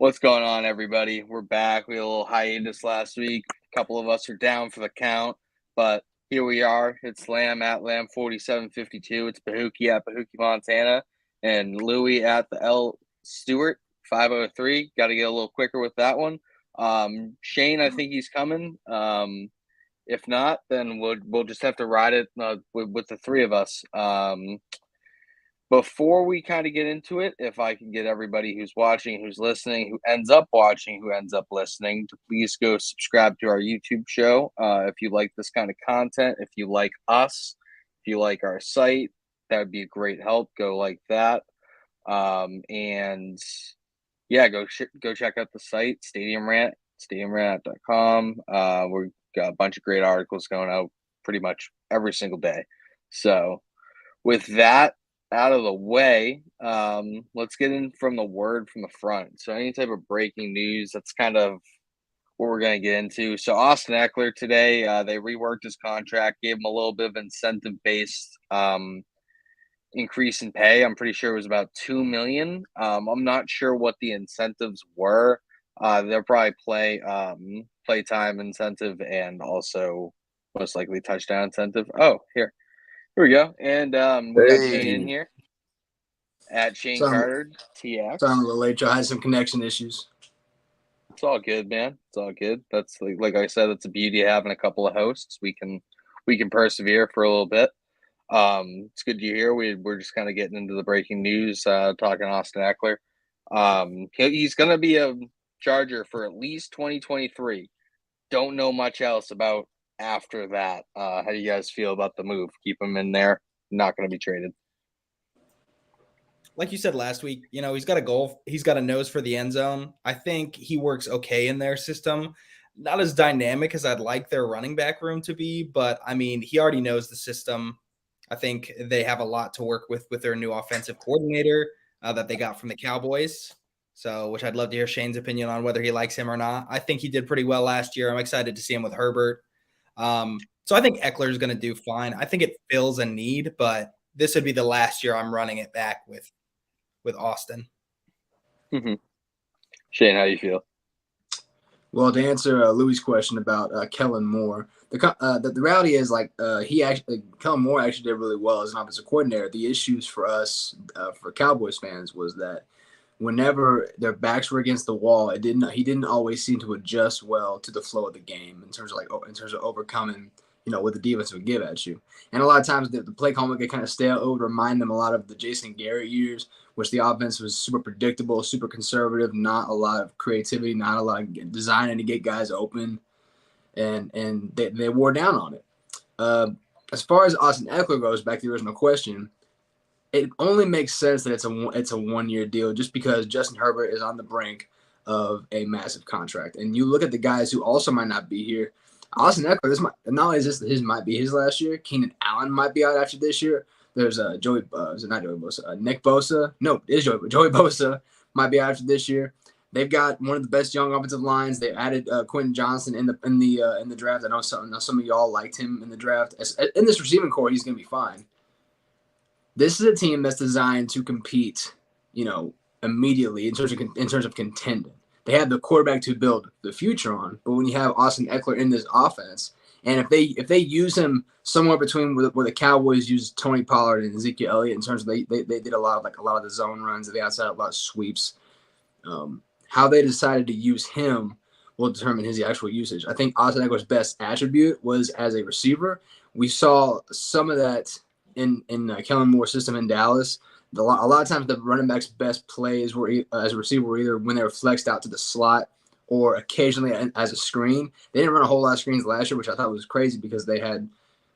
What's going on, everybody? We're back. We had a little hiatus last week. A couple of us are down for the count, but here we are. It's Lamb at Lamb4752. It's Bahookie at Bahookie Montana, and Louie at the L Stewart 503. Got to get a little quicker with that one. Shane, I think he's coming. If not, then we'll just have to ride it with the three of us. Before we kind of get into it, if I can get everybody who's watching, who's listening, who ends up watching, who ends up listening, to please go subscribe to our YouTube show. If you like this kind of content, if you like us, if you like our site, that would be a great help. Go like that. And yeah, go check out the site, StadiumRant, StadiumRant.com. We've got a bunch of great articles going out pretty much every single day. So with that out of the way, let's get in from the word from the front. So any type of breaking news, that's kind of what we're going to get into. So Austin Ekeler today, they reworked his contract, gave him a little bit of incentive-based increase in pay. I'm pretty sure it was about $2 million. I'm not sure what the incentives were. They'll probably play time incentive and also most likely touchdown incentive. Oh, here we go. And we got Shane in here at Shane Carter, TX. Sorry I'm a little late, Joe. I had some connection issues. It's all good, man. It's all good. That's like I said, that's the beauty of having a couple of hosts. We can persevere for a little bit. It's good to hear. We're just kind of getting into the breaking news, talking Austin Ekeler. He's going to be a Charger for at least 2023. Don't know much else about after that. How do you guys feel about the move? Keep him in there. Not going to be traded. Like you said last week, he's got a goal. He's got a nose for the end zone. I think he works okay in their system. Not as dynamic as I'd like their running back room to be, but I mean, he already knows the system. I think they have a lot to work with their new offensive coordinator that they got from the Cowboys. So, which I'd love to hear Shane's opinion on whether he likes him or not. I think he did pretty well last year. I'm excited to see him with Herbert. So I think Ekeler is going to do fine. I think it fills a need, but this would be the last year I'm running it back with Austin. Mm-hmm. Shane, how do you feel? Well, to answer Louie's question about Kellen Moore, the reality is Kellen Moore actually did really well as an offensive coordinator. The issues for us, for Cowboys fans, was that whenever their backs were against the wall, he didn't always seem to adjust well to the flow of the game in terms of overcoming what the defense would give at you. And a lot of times the play call would get kind of stale. It would remind them a lot of the Jason Garrett years, which the offense was super predictable, super conservative, not a lot of creativity, not a lot of designing to get guys open, and they wore down on it. As far as Austin Ekeler goes, back to the original question, it only makes sense that it's a 1-year deal just because Justin Herbert is on the brink of a massive contract. And you look at the guys who also might not be here. Austin Ekeler, not only is this his might be his last year, Keenan Allen might be out after this year. There's Nick Bosa. No, it is Joey Bosa might be out after this year. They've got one of the best young offensive lines. They added Quentin Johnson in the draft. I know some of y'all liked him in the draft. In this receiving core, he's gonna be fine. This is a team that's designed to compete, immediately in terms of contending. They have the quarterback to build the future on, but when you have Austin Ekeler in this offense, and if they use him somewhere between where the Cowboys use Tony Pollard and Ezekiel Elliott in terms of they did a lot of the zone runs at the outside, a lot of sweeps. How they decided to use him will determine his actual usage. I think Austin Ekeler's best attribute was as a receiver. We saw some of that in Kellen Moore's system in Dallas. A lot of times the running back's best plays were as a receiver were either when they were flexed out to the slot or occasionally as a screen. They didn't run a whole lot of screens last year, which I thought was crazy because they had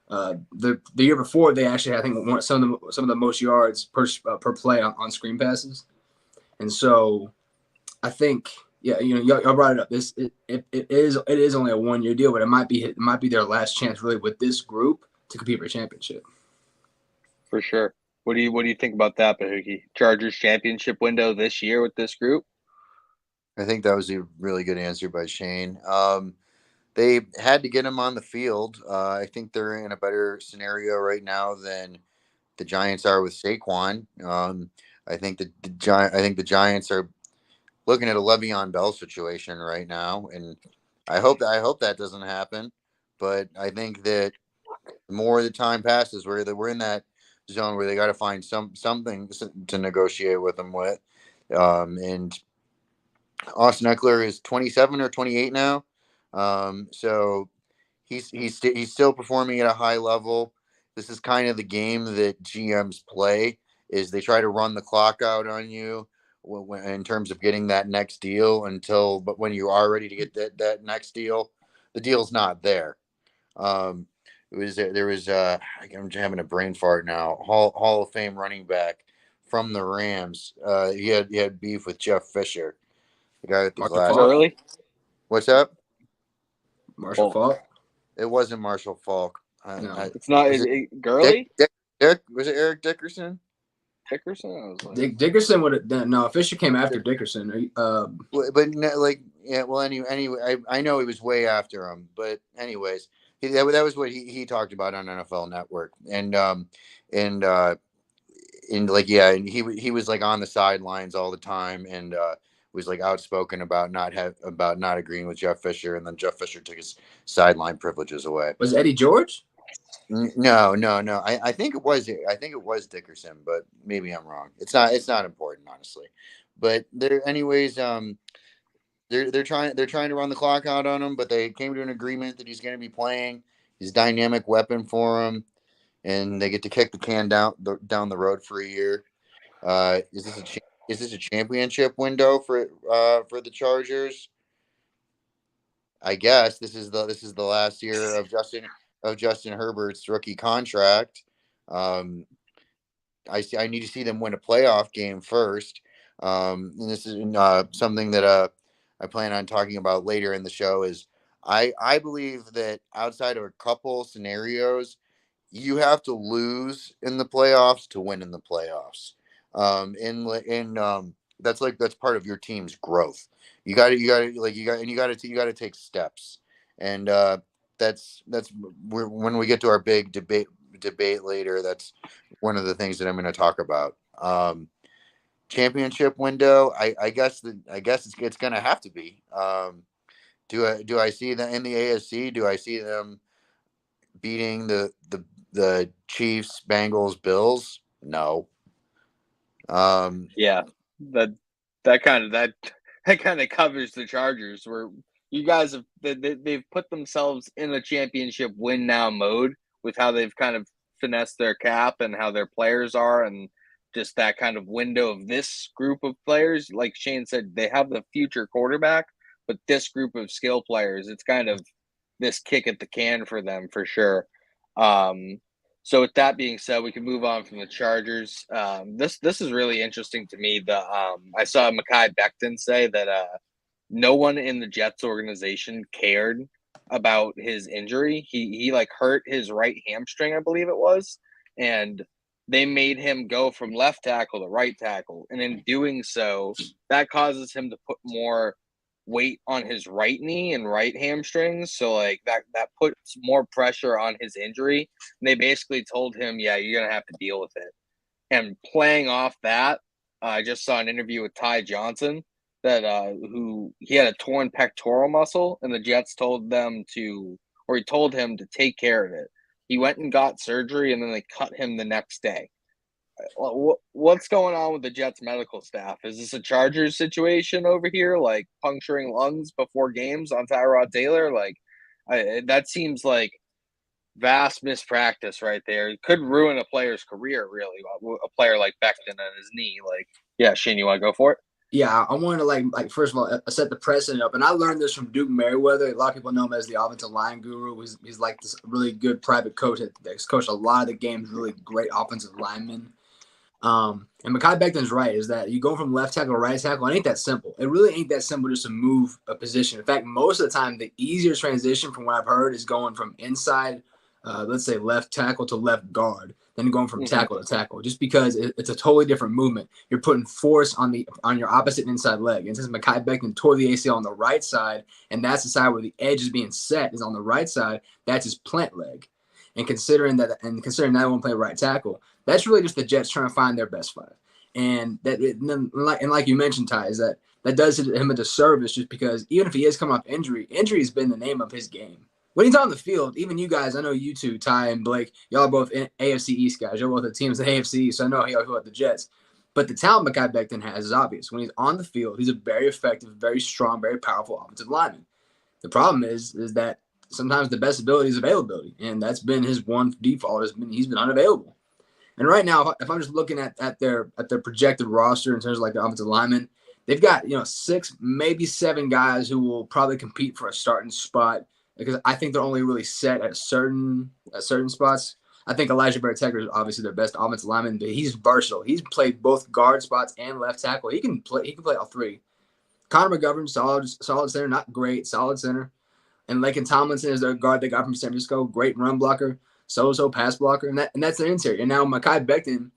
the year before they actually had, I think, some of the most yards per play on screen passes. And so I think y'all brought it up. It is only a 1-year deal, but it might be their last chance really with this group to compete for a championship. For sure. What do you think about that, Bahookie? Chargers championship window this year with this group? I think that was a really good answer by Shane. They had to get him on the field. I think they're in a better scenario right now than the Giants are with Saquon. I think the Giants are looking at a Le'Veon Bell situation right now, and I hope that doesn't happen. But I think that the more the time passes, we're in that zone where they got to find something to negotiate with them with. And Austin Ekeler is 27 or 28 now, so he's still performing at a high level. This is kind of the game that GMs play, is they try to run the clock out on you in terms of getting that next deal but when you are ready to get that next deal, the deal's not there. Um, I'm having a brain fart now. Hall of Fame running back from the Rams. He had beef with Jeff Fisher, the guy with the Marshall glass. Faulk. Gurley? What's up? Marshall Oh. Faulk. It wasn't Marshall Falk. No. It's not Was it Gurley? Dick? Was it Eric Dickerson? Dickerson? I was like, Dickerson would have done. No, Fisher came after Dickerson. But like, yeah. Well, anyway, I know he was way after him. But anyways, that was what he talked about on NFL Network, and like, yeah, and he was like on the sidelines all the time, and was like outspoken about not agreeing with Jeff Fisher, and then Jeff Fisher took his sideline privileges away. Was Eddie George? No. I think it was Dickerson, but maybe I'm wrong. It's not important, honestly. But anyways, they're trying to run the clock out on him, but they came to an agreement that he's going to be playing. He's a dynamic weapon for him, and they get to kick the can down the road for a year. Is this a championship window for the Chargers? I guess this is the last year of Justin Herbert's rookie contract. I need to see them win a playoff game first. And this is something that I plan on talking about later in the show. Is I believe that outside of a couple scenarios, you have to lose in the playoffs to win in the playoffs. That's part of your team's growth. You got to take steps, and that's when we get to our big debate later. That's one of the things that I'm going to talk about. Championship window. I guess it's going to have to be. Do I see them in the AFC? Do I see them beating the Chiefs, Bengals, Bills? No. yeah, that kind of covers the Chargers, where you guys they've put themselves in a championship win now mode with how they've kind of finessed their cap and how their players are, and just that kind of window of this group of players. Like Shane said, they have the future quarterback, but this group of skill players, it's kind of this kick at the can for them for sure. So with that being said, we can move on from the Chargers. This is really interesting to me. I saw Mekhi Becton say that no one in the Jets organization cared about his injury. He like hurt his right hamstring, I believe it was, and they made him go from left tackle to right tackle, and in doing so, that causes him to put more weight on his right knee and right hamstrings. So like that puts more pressure on his injury. And they basically told him, yeah, you're going to have to deal with it. And playing off that, I just saw an interview with Ty Johnson that who he had a torn pectoral muscle, and the Jets told him to take care of it. He went and got surgery, and then they cut him the next day. What's going on with the Jets medical staff? Is this a Chargers situation over here, like puncturing lungs before games on Tyrod Taylor? Like, that seems like vast mispractice right there. It could ruin a player's career, really. A player like Becton and his knee. Like, yeah, Shane, you want to go for it? Yeah, I wanted to like first of all set the precedent up, and I learned this from Duke Merriweather. A lot of people know him as the offensive line guru. He's like this really good private coach that's coached a lot of the games. Really great offensive linemen. And Mekhi Becton's right, is that you go from left tackle to right tackle. It ain't that simple. It really ain't that simple just to move a position. In fact, most of the time, the easier transition from what I've heard is going from inside, let's say left tackle to left guard, than going from tackle to tackle, just because it's a totally different movement. You're putting force on your opposite inside leg. And since Mekhi Becton tore the ACL on the right side, and that's the side where the edge is being set is on the right side, that's his plant leg. And considering that I won't play right tackle, that's really just the Jets trying to find their best five. And like you mentioned, Ty, is that that does him a disservice just because even if he is coming off injury has been the name of his game. When he's on the field, even you guys, I know you two, Ty and Blake, y'all are both AFC East guys. Y'all both the teams in AFC East, so I know y'all about the Jets. But the talent Mekhi Becton has is obvious. When he's on the field, he's a very effective, very strong, very powerful offensive lineman. The problem is that sometimes the best ability is availability, and that's been his one default. He's been unavailable. And right now, if I'm just looking at their projected roster in terms of like the offensive linemen, they've got 6, maybe 7 guys who will probably compete for a starting spot because I think they're only really set at certain spots. I think Elijah Barrett-Tucker is obviously their best offensive lineman, but he's versatile. He's played both guard spots and left tackle. He can play all three. Connor McGovern, solid center, not great, solid center. And Laken Tomlinson is their guard they got from San Francisco, great run blocker, so pass blocker, and that's their interior. And now Mekhi Becton,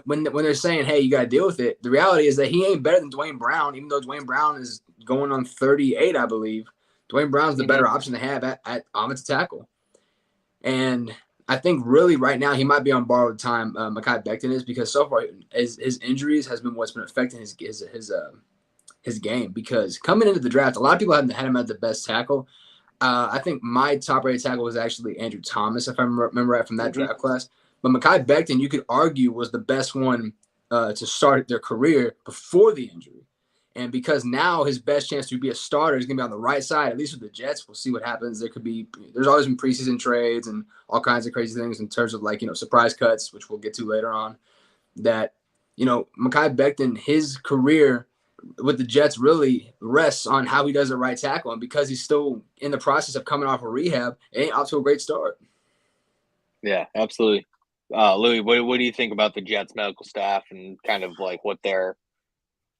when they're saying, hey, you got to deal with it, the reality is that he ain't better than Dwayne Brown, even though Dwayne Brown is going on 38, I believe. Dwayne Brown's the better option to have at offensive tackle. And I think really right now he might be on borrowed time, Mekhi Becton is, because so far his injuries has been what's been affecting his game. Because coming into the draft, a lot of people had him at the best tackle. I think my top-rated tackle was actually Andrew Thomas, if I remember right from that draft class. But Mekhi Becton, you could argue, was the best one to start their career before the injury. And because now his best chance to be a starter is going to be on the right side, at least with the Jets. We'll see what happens. There's always been preseason trades and all kinds of crazy things in terms of surprise cuts, which we'll get to later on. That, Mekhi Becton, his career with the Jets really rests on how he does at right tackle. And because he's still in the process of coming off of rehab, it ain't off to a great start. Yeah, absolutely. Louie, what do you think about the Jets medical staff and kind of like what they're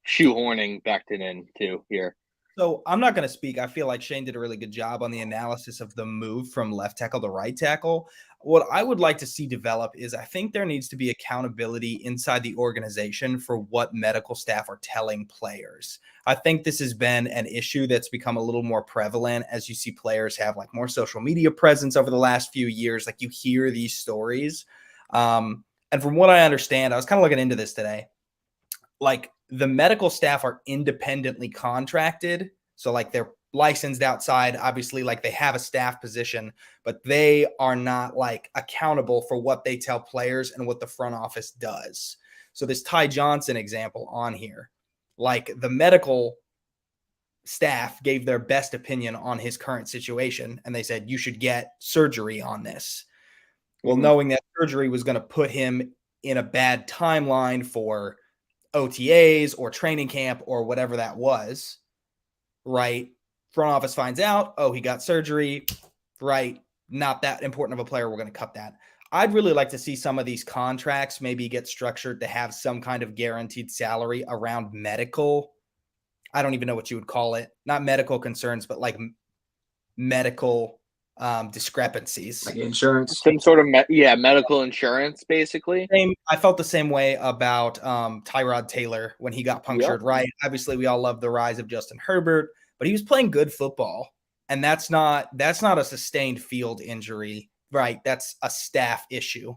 shoehorning Becton into here? So I'm not going to speak. I feel like Shane did a really good job on the analysis of the move from left tackle to right tackle. What I would like to see develop is I think there needs to be accountability inside the organization for what medical staff are telling players. I think this has been an issue that's become a little more prevalent as you see players have like more social media presence over the last few years. Like you hear these stories. And from what I understand, I was kind of looking into this today. Like the medical staff are independently contracted. So like they're licensed outside, obviously like they have a staff position, but they are not like accountable for what they tell players and what the front office does. So this Ty Johnson example on here, like the medical staff gave their best opinion on his current situation. And they said, you should get surgery on this. Well, knowing that surgery was going to put him in a bad timeline for OTAs or training camp or whatever that was, right? Front office finds out, oh, he got surgery, right? Not that important of a player. We're going to cut that. I'd really like to see some of these contracts maybe get structured to have some kind of guaranteed salary around medical. I don't even know what you would call it. Not medical concerns, but like medical discrepancies, like insurance, some sort of medical insurance, basically. I felt the same way about Tyrod Taylor when he got punctured. Right, obviously we all love the rise of Justin Herbert, but he was playing good football, and that's not a sustained field injury, right? That's a staff issue.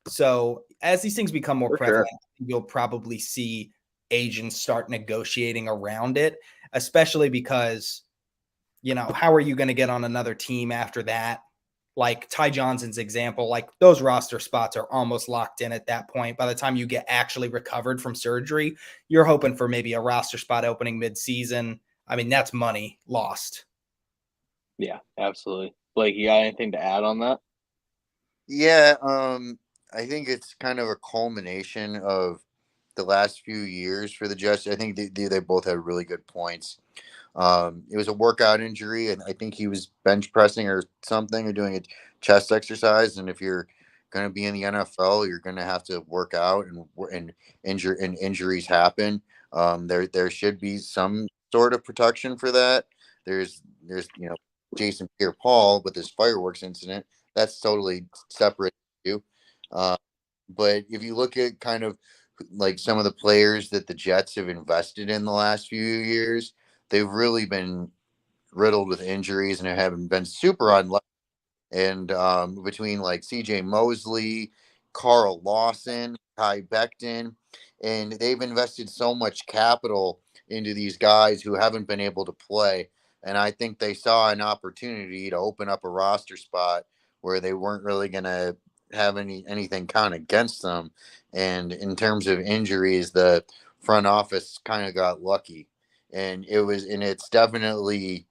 So as these things become more prevalent, you'll probably see agents start negotiating around it, especially because how are you going to get on another team after that? Like Ty Johnson's example, like those roster spots are almost locked in at that point. By the time you get actually recovered from surgery, you're hoping for maybe a roster spot opening mid-season. I mean, that's money lost. Yeah, absolutely. Blake, you got anything to add on that? Yeah, I think it's kind of a culmination of the last few years for the Jets. I think they both had really good points. It was a workout injury, and I think he was bench pressing or something, or doing a chest exercise. And if you're going to be in the NFL, you're going to have to work out, and injuries happen. There should be some sort of protection for that. There's Jason Pierre-Paul with his fireworks incident. That's totally separate issue. But if you look at kind of like some of the players that the Jets have invested in the last few years, they've really been riddled with injuries and haven't been super unlucky. And between like C.J. Mosley, Carl Lawson, Ty Becton, and they've invested so much capital into these guys who haven't been able to play. And I think they saw an opportunity to open up a roster spot where they weren't really going to have anything count against them. And in terms of injuries, the front office kind of got lucky. And it's definitely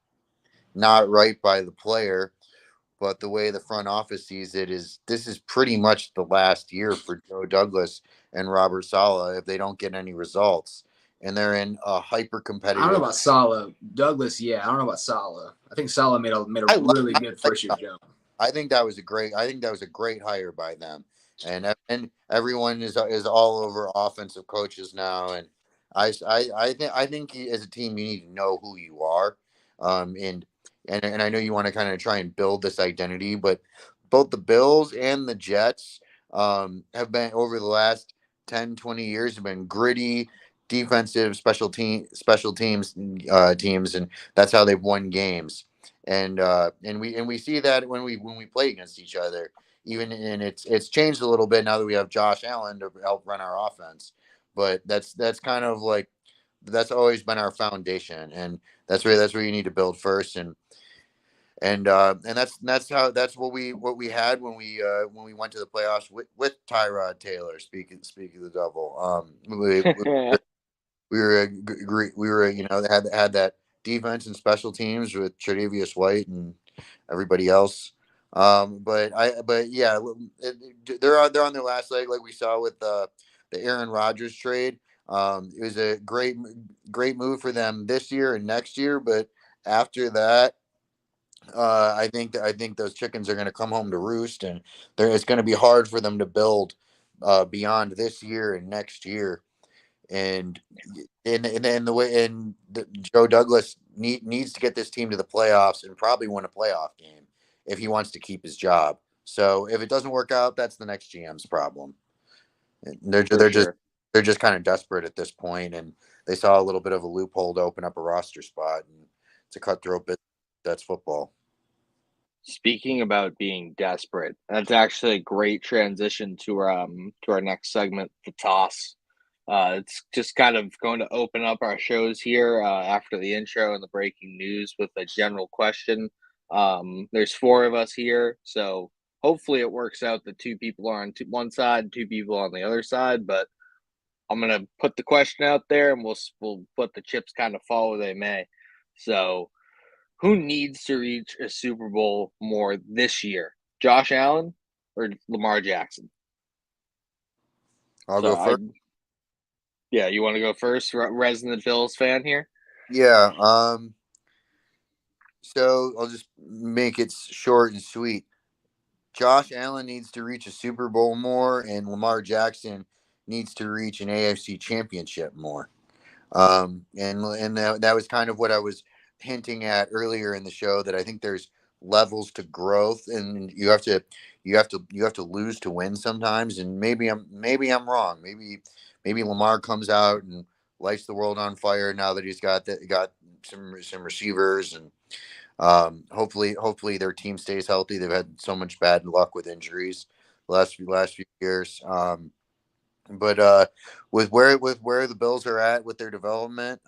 not right by the player. But the way the front office sees it is this is pretty much the last year for Joe Douglas and Robert Saleh if they don't get any results. And they're in a hyper I don't know competitive. about Saleh. Douglas, yeah. I don't know about Saleh. I think Saleh made a really good first year jump. I think that was a great hire by them. And everyone is all over offensive coaches now. And I think as a team you need to know who you are. And I know you want to kind of try and build this identity, but both the Bills and the Jets have been over the last 10, 20 years have been gritty defensive special teams teams, and that's how they've won games. And we see that when we play against each other. Even and it's changed a little bit now that we have Josh Allen to help run our offense. But that's kind of like that's always been our foundation, and that's where you need to build first. And that's what we had when we went to the playoffs with Tyrod Taylor. Speaking of the devil, we were had that defense and special teams with Tre'Davious White and everybody else. But yeah, they're on their last leg, like we saw with the Aaron Rodgers trade. It was a great move for them this year and next year, but after that, I think those chickens are going to come home to roost, and it's going to be hard for them to build beyond this year and next year. And Joe Douglas needs to get this team to the playoffs and probably win a playoff game if he wants to keep his job. So if it doesn't work out, that's the next GM's problem. They're just kind of desperate at this point, and they saw a little bit of a loophole to open up a roster spot, and it's a cutthroat business. That's football. Speaking about being desperate, that's actually a great transition to our next segment, the toss. It's just kind of going to open up our shows here after the intro and the breaking news with a general question. There's 4 of us here, so hopefully it works out that 2 people are on one side, 2 people on the other side. But I'm gonna put the question out there, and we'll let the chips kind of fall where they may. So, who needs to reach a Super Bowl more this year, Josh Allen or Lamar Jackson? I'll go first. Yeah, you want to go first, resident Bills fan here? Yeah. So I'll just make it short and sweet. Josh Allen needs to reach a Super Bowl more, and Lamar Jackson needs to reach an AFC championship more. And that was kind of what I was hinting at earlier in the show, that I think there's levels to growth, and you have to lose to win sometimes. And maybe I'm wrong. Maybe Lamar comes out and lights the world on fire now that he's got some receivers, and hopefully their team stays healthy. They've had so much bad luck with injuries the last few years. But with where the Bills are at with their development,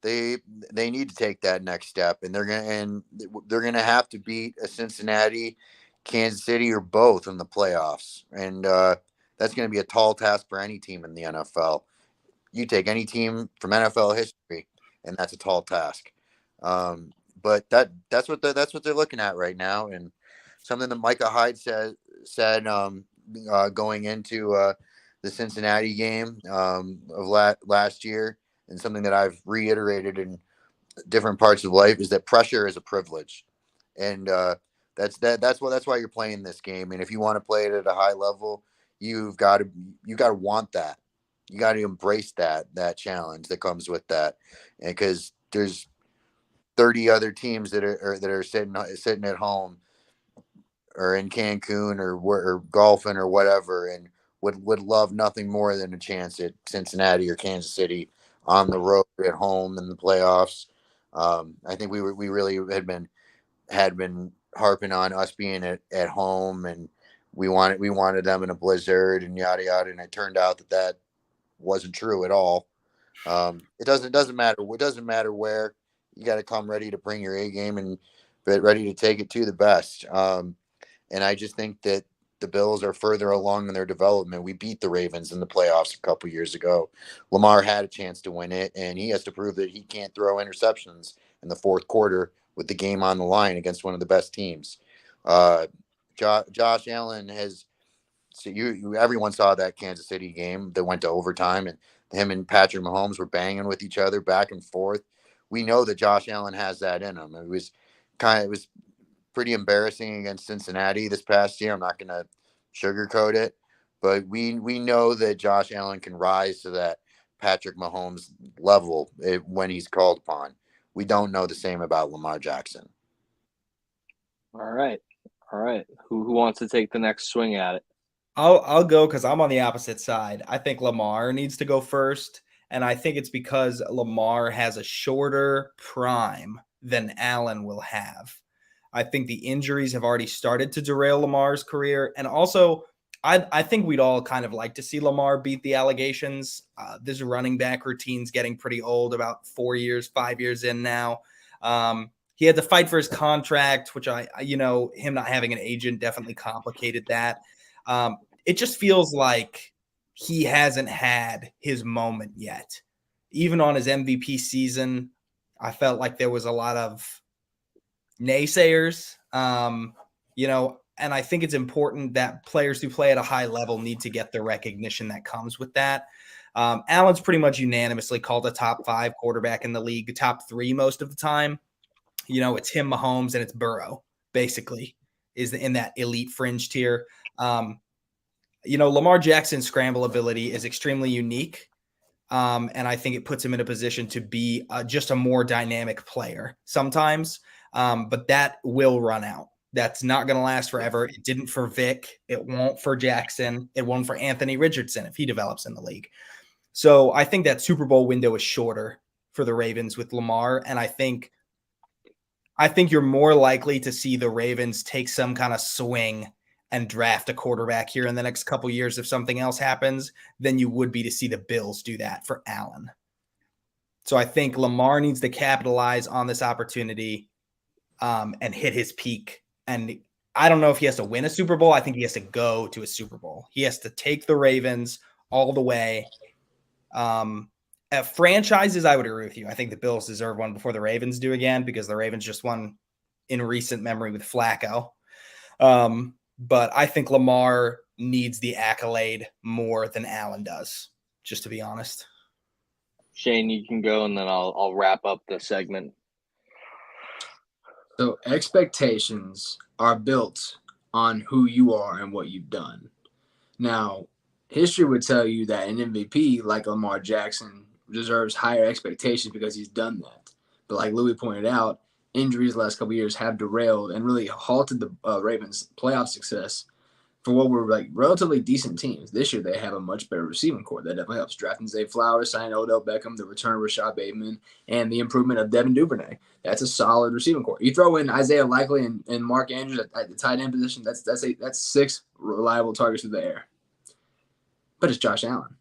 they need to take that next step, and they're gonna have to beat a Cincinnati, Kansas City, or both in the playoffs, and that's gonna be a tall task for any team in the NFL. You take any team from NFL history, and that's a tall task. But that's what they're looking at right now, and something that Micah Hyde said going into the Cincinnati game of last year, and something that I've reiterated in different parts of life, is that pressure is a privilege, and that's why you're playing this game. And if you want to play it at a high level, you got to want that. You got to embrace that challenge that comes with that, and because there's 30 other teams that are sitting at home or in Cancun or golfing or whatever, and would love nothing more than a chance at Cincinnati or Kansas City on the road at home in the playoffs. I think we really had been harping on us being at home, and we wanted them in a blizzard and yada yada, and it turned out that wasn't true at all. It doesn't matter. It doesn't matter where. You got to come ready to bring your A game and get ready to take it to the best. And I just think that the Bills are further along in their development. We beat the Ravens in the playoffs a couple years ago. Lamar had a chance to win it, and he has to prove that he can't throw interceptions in the fourth quarter with the game on the line against one of the best teams. Josh Allen has. So everyone saw that Kansas City game that went to overtime, and him and Patrick Mahomes were banging with each other back and forth. We know that Josh Allen has that in him. It was pretty embarrassing against Cincinnati this past year. I'm not going to sugarcoat it, but we know that Josh Allen can rise to that Patrick Mahomes level when he's called upon. We don't know the same about Lamar Jackson. All right. Who wants to take the next swing at it? I'll go because I'm on the opposite side. I think Lamar needs to go first, and I think it's because Lamar has a shorter prime than Allen will have. I think the injuries have already started to derail Lamar's career, and also I think we'd all kind of like to see Lamar beat the allegations. This running back routine's getting pretty old, about 5 years in now. He had to fight for his contract, which him not having an agent definitely complicated that. It just feels like he hasn't had his moment yet. Even on his MVP season, I felt like there was a lot of naysayers, and I think it's important that players who play at a high level need to get the recognition that comes with that. Allen's pretty much unanimously called a top 5 quarterback in the league, top 3 most of the time. It's him, Mahomes, and it's Burrow, basically, is in that elite fringe tier. Lamar Jackson's scramble ability is extremely unique, and I think it puts him in a position to be just a more dynamic player sometimes, but that will run out. That's not going to last forever. It didn't for Vic. It won't for Jackson. It won't for Anthony Richardson if he develops in the league. So I think that Super Bowl window is shorter for the Ravens with Lamar, and I think you're more likely to see the Ravens take some kind of swing and draft a quarterback here in the next couple years if something else happens than you would be to see the Bills do that for Allen. So I think Lamar needs to capitalize on this opportunity and hit his peak. And I don't know if he has to win a Super Bowl. I think he has to go to a Super Bowl. He has to take the Ravens all the way. At franchises, I would agree with you. I think the Bills deserve one before the Ravens do again because the Ravens just won in recent memory with Flacco. But I think Lamar needs the accolade more than Allen does, just to be honest. Shane, you can go, and then I'll wrap up the segment. So expectations are built on who you are and what you've done. Now, history would tell you that an MVP like Lamar Jackson deserves higher expectations because he's done that. But like Louie pointed out, injuries the last couple of years have derailed and really halted the Ravens' playoff success for what were like relatively decent teams. This year, they have a much better receiving core. That definitely helps. Drafting Zay Flowers, signing Odell Beckham, the return of Rashad Bateman, and the improvement of Devin Duvernay. That's a solid receiving core. You throw in Isaiah Likely and Mark Andrews at the tight end position, that's 6 reliable targets through the air. But it's Josh Allen.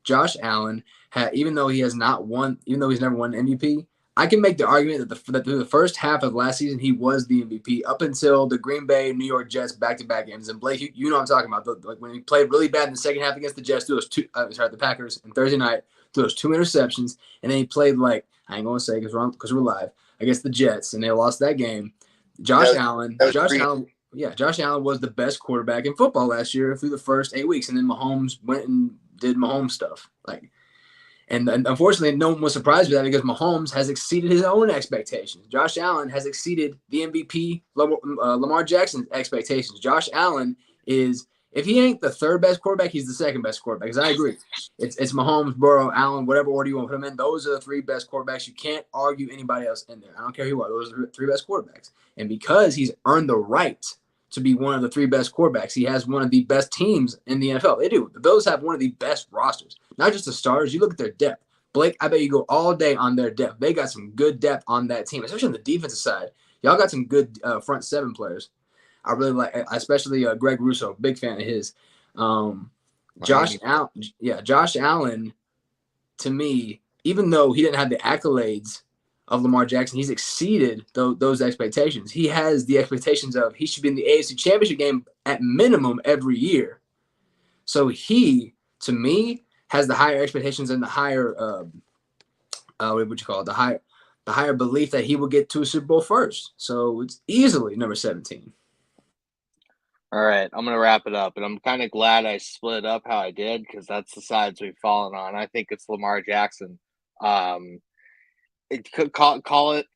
Josh Allen, even though he's never won MVP, I can make the argument that through the first half of last season, he was the MVP up until the Green Bay, New York Jets back-to-back games. And Blake, you know what I'm talking about. Like when he played really bad in the second half against the Jets, the Packers, and Thursday night, threw those 2 interceptions, and then he played like, I ain't going to say because we're live, against the Jets, and they lost that game. Josh Allen was the best quarterback in football last year through the first 8 weeks, and then Mahomes went and did Mahomes stuff. And unfortunately, no one was surprised with that because Mahomes has exceeded his own expectations. Josh Allen has exceeded the MVP Lamar Jackson's expectations. Josh Allen is, if he ain't the third best quarterback, he's the second best quarterback. Because I agree, it's Mahomes, Burrow, Allen, whatever order you want to put them in. Those are the 3 best quarterbacks. You can't argue anybody else in there. I don't care who you are. Those are the 3 best quarterbacks. And because he's earned the right to be one of the 3 best quarterbacks, he has one of the best teams in the NFL. They do. The Bills have one of the best rosters. Not just the starters. You look at their depth. Blake, I bet you go all day on their depth. They got some good depth on that team, especially on the defensive side. Y'all got some good front 7 players. I really like, especially Greg Russo. Big fan of his. Josh Allen to me, even though he didn't have the accolades of Lamar Jackson, he's exceeded those expectations. He has the expectations of he should be in the AFC Championship game at minimum every year. So he, to me, has the higher expectations and the higher what would you call it? The higher belief that he will get to a Super Bowl first. So it's easily number 17. All right, I'm going to wrap it up, and I'm kind of glad I split it up how I did because that's the sides we've fallen on. I think it's Lamar Jackson. It could call it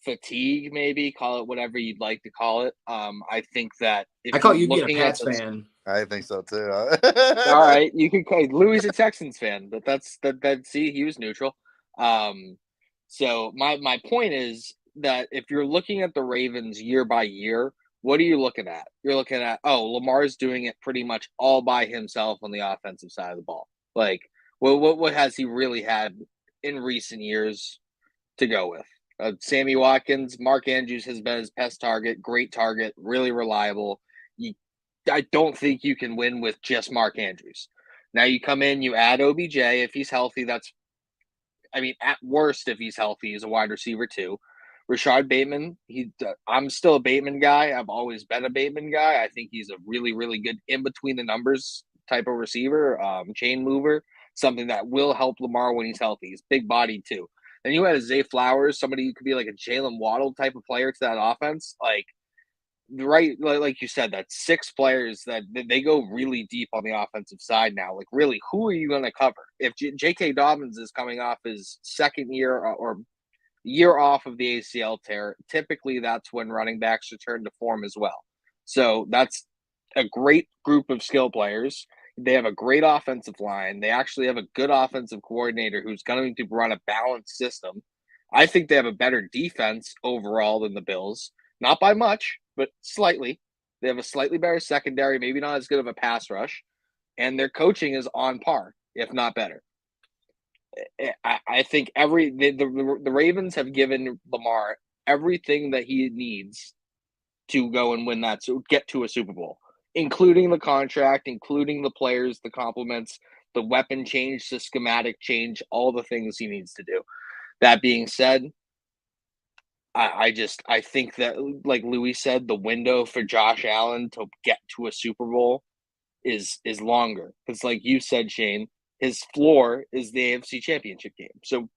fatigue, maybe call it whatever you'd like to call it. I think that if I call you're you being a looking Pats at fan. I think so too. all right, you can call Louie's a Texans fan, but that's that. See, he was neutral. So my point is that if you're looking at the Ravens year by year, what are you looking at? You're looking at, oh, Lamar's doing it pretty much all by himself on the offensive side of the ball. Like, what has he really had in recent years to go with? Sammy Watkins, Mark Andrews has been his best target, great target, really reliable. I don't think you can win with just Mark Andrews. Now you come in, you add OBJ. If he's healthy, at worst, if he's healthy, he's a wide receiver too. Rashad Bateman, I'm still a Bateman guy. I've always been a Bateman guy. I think he's a really, really good in between the numbers type of receiver, chain mover, something that will help Lamar when he's healthy. He's big bodied too. Then you had Zay Flowers, somebody who could be like a Jalen Waddle type of player to that offense. Like you said, that's 6 players that they go really deep on the offensive side now. Like, really, who are you going to cover? If J.K. Dobbins is coming off his second year or year off of the ACL tear, typically that's when running backs return to form as well. So that's a great group of skill players. They have a great offensive line. They actually have a good offensive coordinator who's going to run a balanced system. I think they have a better defense overall than the Bills. Not by much, but slightly. They have a slightly better secondary, maybe not as good of a pass rush, and their coaching is on par, if not better. I think the Ravens have given Lamar everything that he needs to go and win that, so get to a Super Bowl, including the contract, including the players, the compliments, the weapon change, the schematic change, all the things he needs to do. That being said, I think that, like Louie said, the window for Josh Allen to get to a Super Bowl is longer. Because like you said, Shane, his floor is the AFC Championship game. So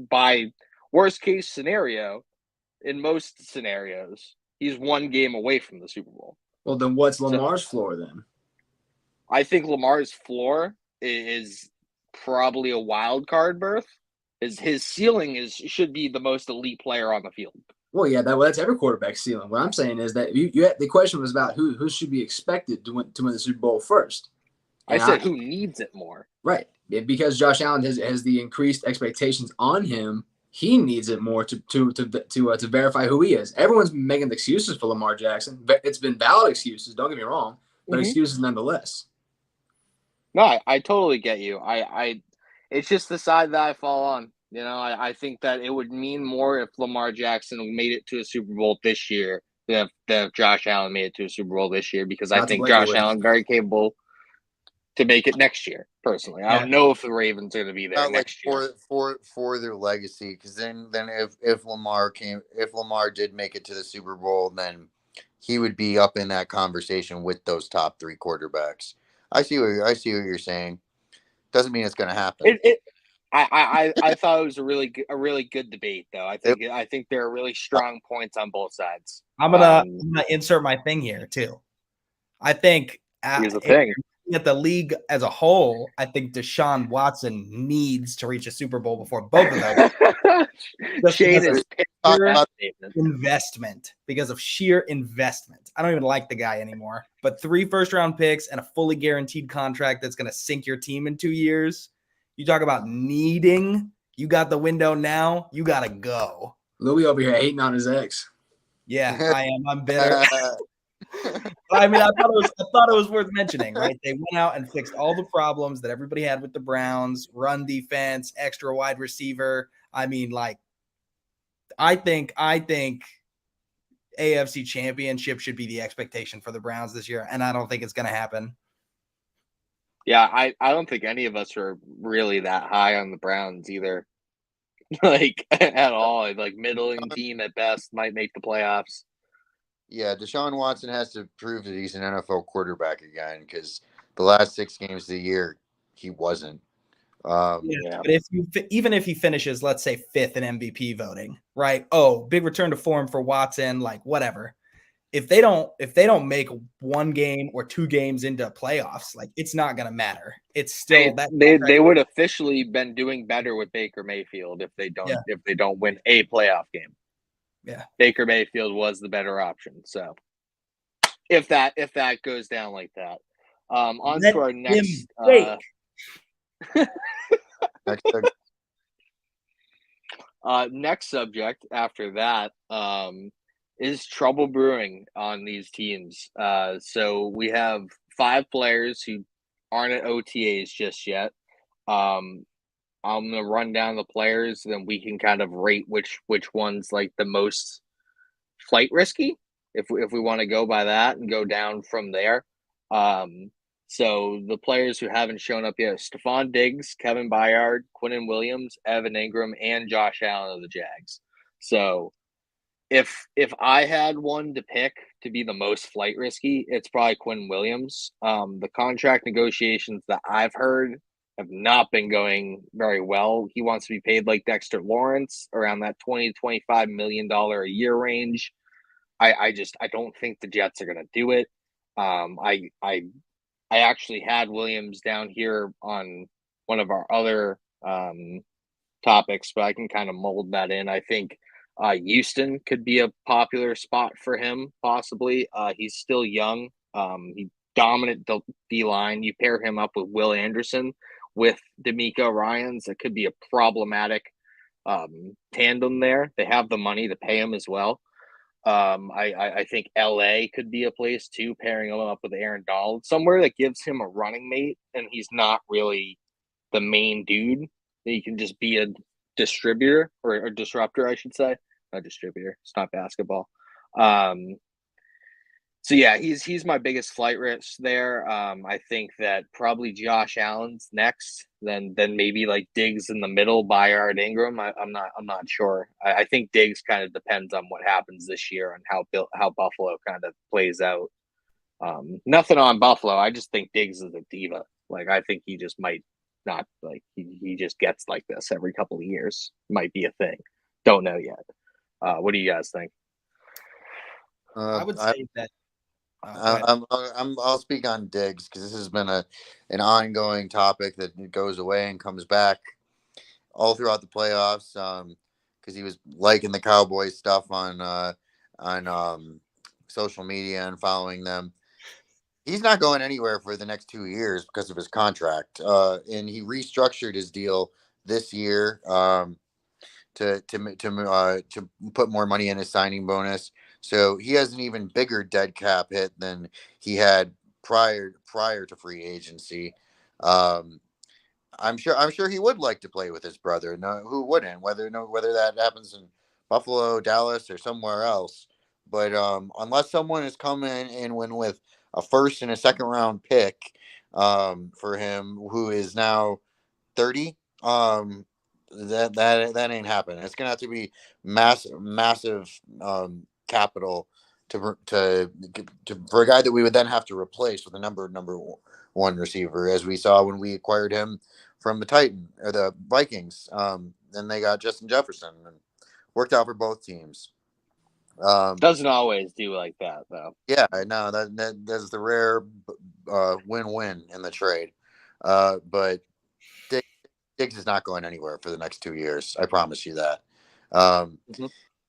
by worst case scenario, in most scenarios, he's one game away from the Super Bowl. Well, then what's Lamar's floor then? I think Lamar's floor is probably a wild card berth. His ceiling should be the most elite player on the field. Well, yeah, that's every quarterback's ceiling. What I'm saying is that the question was about who should be expected to win the Super Bowl first. And I said who needs it more. Right. Because Josh Allen has the increased expectations on him, he needs it more to verify who he is. Everyone's making excuses for Lamar Jackson. It's been valid excuses, don't get me wrong, but excuses nonetheless. No, I totally get you. It's just the side that I fall on. You know, I think that it would mean more if Lamar Jackson made it to a Super Bowl this year than if Josh Allen made it to a Super Bowl this year, because I think Josh Allen very capable to make it next year. Personally, I don't know if the Ravens are going to be there next year for their legacy. Because then if Lamar did make it to the Super Bowl, then he would be up in that conversation with those top 3 quarterbacks. I see what you're saying. Doesn't mean it's going to happen. I thought it was a really good debate, though. I think there are really strong points on both sides. I'm gonna insert my thing here too. I think here's the thing. At the league as a whole, I think Deshaun Watson needs to reach a Super Bowl before both of them. Shane is investment because of sheer investment. I don't even like the guy anymore. But 3 first-round picks and a fully guaranteed contract that's going to sink your team in 2 years. You talk about needing. You got the window now. You got to go. Louie over here hating on his ex. Yeah, I am. I'm bitter. I mean, I thought it was worth mentioning, right? They went out and fixed all the problems that everybody had with the Browns: run defense, extra wide receiver. I mean, like, I think AFC Championship should be the expectation for the Browns this year, and I don't think it's going to happen. Yeah, I don't think any of us are really that high on the Browns either. Like at all. Like middling team at best, might make the playoffs. Yeah, Deshaun Watson has to prove that he's an NFL quarterback again because the last 6 games of the year he wasn't. Yeah. But even if he finishes, let's say 5th in MVP voting, right? Oh, big return to form for Watson, like whatever. If they don't make 1 game or 2 games into playoffs, like it's not gonna matter. It's still they would officially been doing better with Baker Mayfield if they don't win a playoff game. Yeah. Baker Mayfield was the better option. So if that goes down like that. On to our next next subject after that is trouble brewing on these teams. So we have 5 players who aren't at OTAs just yet. I'm gonna run down the players, then we can kind of rate which one's like the most flight risky, if we want to go by that and go down from there. So the players who haven't shown up yet: Stephon Diggs, Kevin Byard, Quinnen Williams, Evan Ingram, and Josh Allen of the Jags. So if I had one to pick to be the most flight risky, it's probably Quinnen Williams. The contract negotiations that I've heard have not been going very well. He wants to be paid like Dexter Lawrence, around that $20 to $25 million a year range. I don't think the Jets are going to do it. I actually had Williams down here on one of our other topics, but I can kind of mold that in. I think Houston could be a popular spot for him, possibly. He's still young. He dominant D line. You pair him up with Will Anderson with D'Amico Ryans, that could be a problematic tandem there. They have the money to pay him as well. I think LA could be a place too, pairing him up with Aaron Donald, somewhere that gives him a running mate, and he's not really the main dude. He can just be a distributor or a disruptor, I should say. Not distributor. It's not basketball. So yeah, he's my biggest flight risk there. I think that probably Josh Allen's next, then maybe like Diggs in the middle, Byard, Ingram. I'm not sure. I think Diggs kind of depends on what happens this year and how Buffalo kind of plays out. Nothing on Buffalo. I just think Diggs is a diva. Like I think he just might not, like he just gets like this every couple of years. Might be a thing. Don't know yet. What do you guys think? I would say that. I'll speak on Diggs because this has been an ongoing topic that goes away and comes back all throughout the playoffs. Because he was liking the Cowboys stuff on social media and following them. He's not going anywhere for the next 2 years because of his contract. And he restructured his deal this year to put more money in his signing bonus. So he has an even bigger dead cap hit than he had prior to free agency. I'm sure he would like to play with his brother. No, who wouldn't? Whether that happens in Buffalo, Dallas, or somewhere else. But unless someone is coming in with a first and a second round pick for him, who is now 30, that ain't happening. It's gonna have to be massive capital to for a guy that we would then have to replace with a number one receiver, as we saw when we acquired him from the Vikings. Then they got Justin Jefferson, and worked out for both teams. Doesn't always do like that though. Yeah, no, that's the rare win-win in the trade. But Diggs is not going anywhere for the next 2 years. I promise you that.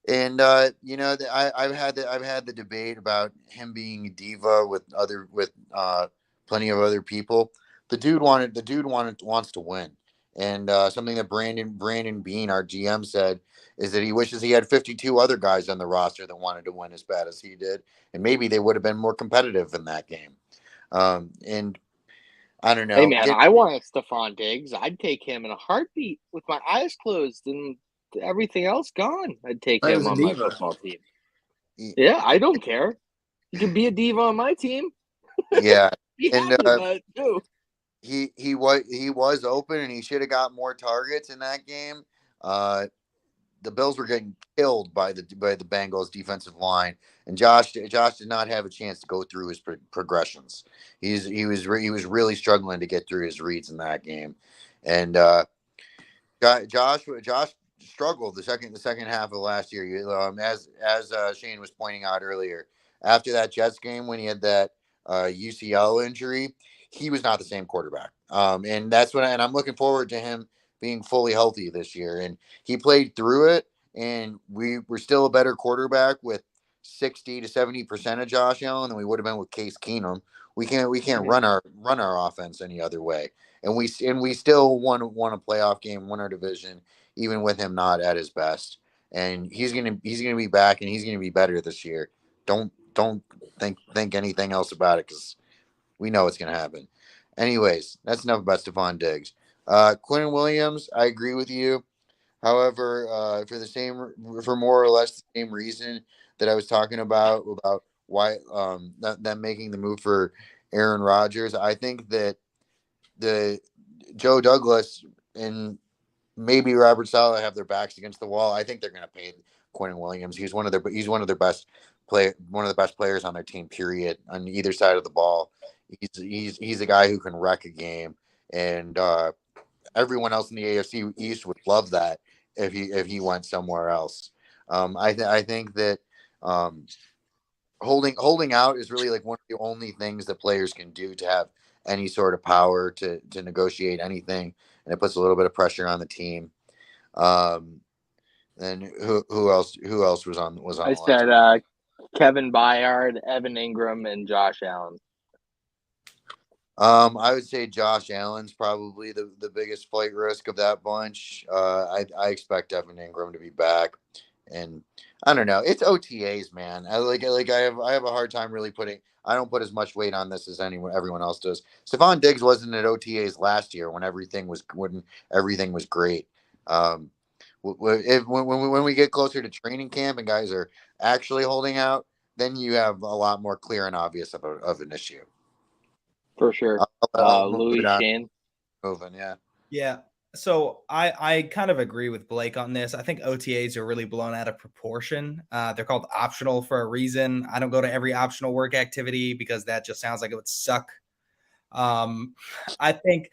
And I've had the debate about him being a diva with plenty of other people. The dude wants to win. And something that Brandon Bean, our GM, said is that he wishes he had 52 other guys on the roster that wanted to win as bad as he did, and maybe they would have been more competitive in that game. And I don't know. Hey man, I want Stephon Diggs. I'd take him in a heartbeat with my eyes closed and everything else gone. I'd take him on my football team. Yeah, I don't care. You can be a diva on my team. Yeah, be happy about it too. he was open and he should have got more targets in that game. The Bills were getting killed by the Bengals defensive line, and Josh did not have a chance to go through his progressions. He was really struggling to get through his reads in that game, and Josh struggled the second half of last year. As Shane was pointing out earlier, after that Jets game when he had that UCL injury, he was not the same quarterback. And and I'm looking forward to him being fully healthy this year. And he played through it, and we were still a better quarterback with 60 to 70% of Josh Allen than we would have been with Case Keenum. We can't run our offense any other way, and we still won a playoff game, won our division, even with him not at his best. And he's gonna be back, and he's gonna be better this year. Don't think anything else about it, because we know it's gonna happen. Anyways, that's enough about Stephon Diggs. Quinn Williams, I agree with you. However, for more or less the same reason that I was talking about why them making the move for Aaron Rodgers, I think that the Joe Douglas and maybe Robert Saleh have their backs against the wall. I think they're going to pay Quinn Williams. He's one of their best players on their team. Period. On either side of the ball, he's a guy who can wreck a game, and everyone else in the AFC East would love that if he went somewhere else. I think that holding out is really like one of the only things that players can do to have any sort of power to negotiate anything, and it puts a little bit of pressure on the team. Then who else was on? I said Kevin Byard, Evan Ingram, and Josh Allen. I would say Josh Allen's probably the biggest flight risk of that bunch. I expect Evan Ingram to be back, and I don't know. It's OTAs, man. I have a hard time really putting. I don't put as much weight on this as everyone else does. Stephon Diggs wasn't at OTAs last year when everything was great. When we get closer to training camp and guys are actually holding out, then you have a lot more clear and obvious of an issue. For sure. Louie, Shane. Moving, yeah. Yeah. So I kind of agree with Blake on this. I think OTAs are really blown out of proportion. They're called optional for a reason. I don't go to every optional work activity because that just sounds like it would suck. I think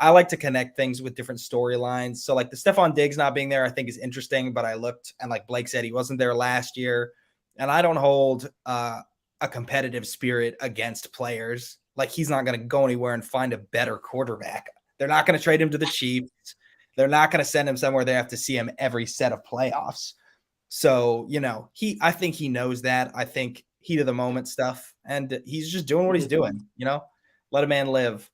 I like to connect things with different storylines. So like the Stephon Diggs not being there, I think is interesting, but I looked and like Blake said, he wasn't there last year, and I don't hold a competitive spirit against players. Like he's not going to go anywhere and find a better quarterback. They're not going to trade him to the Chiefs. They're not going to send him somewhere they have to see him every set of playoffs. So, I think he knows that. I think heat of the moment stuff, and he's just doing what he's doing, let a man live.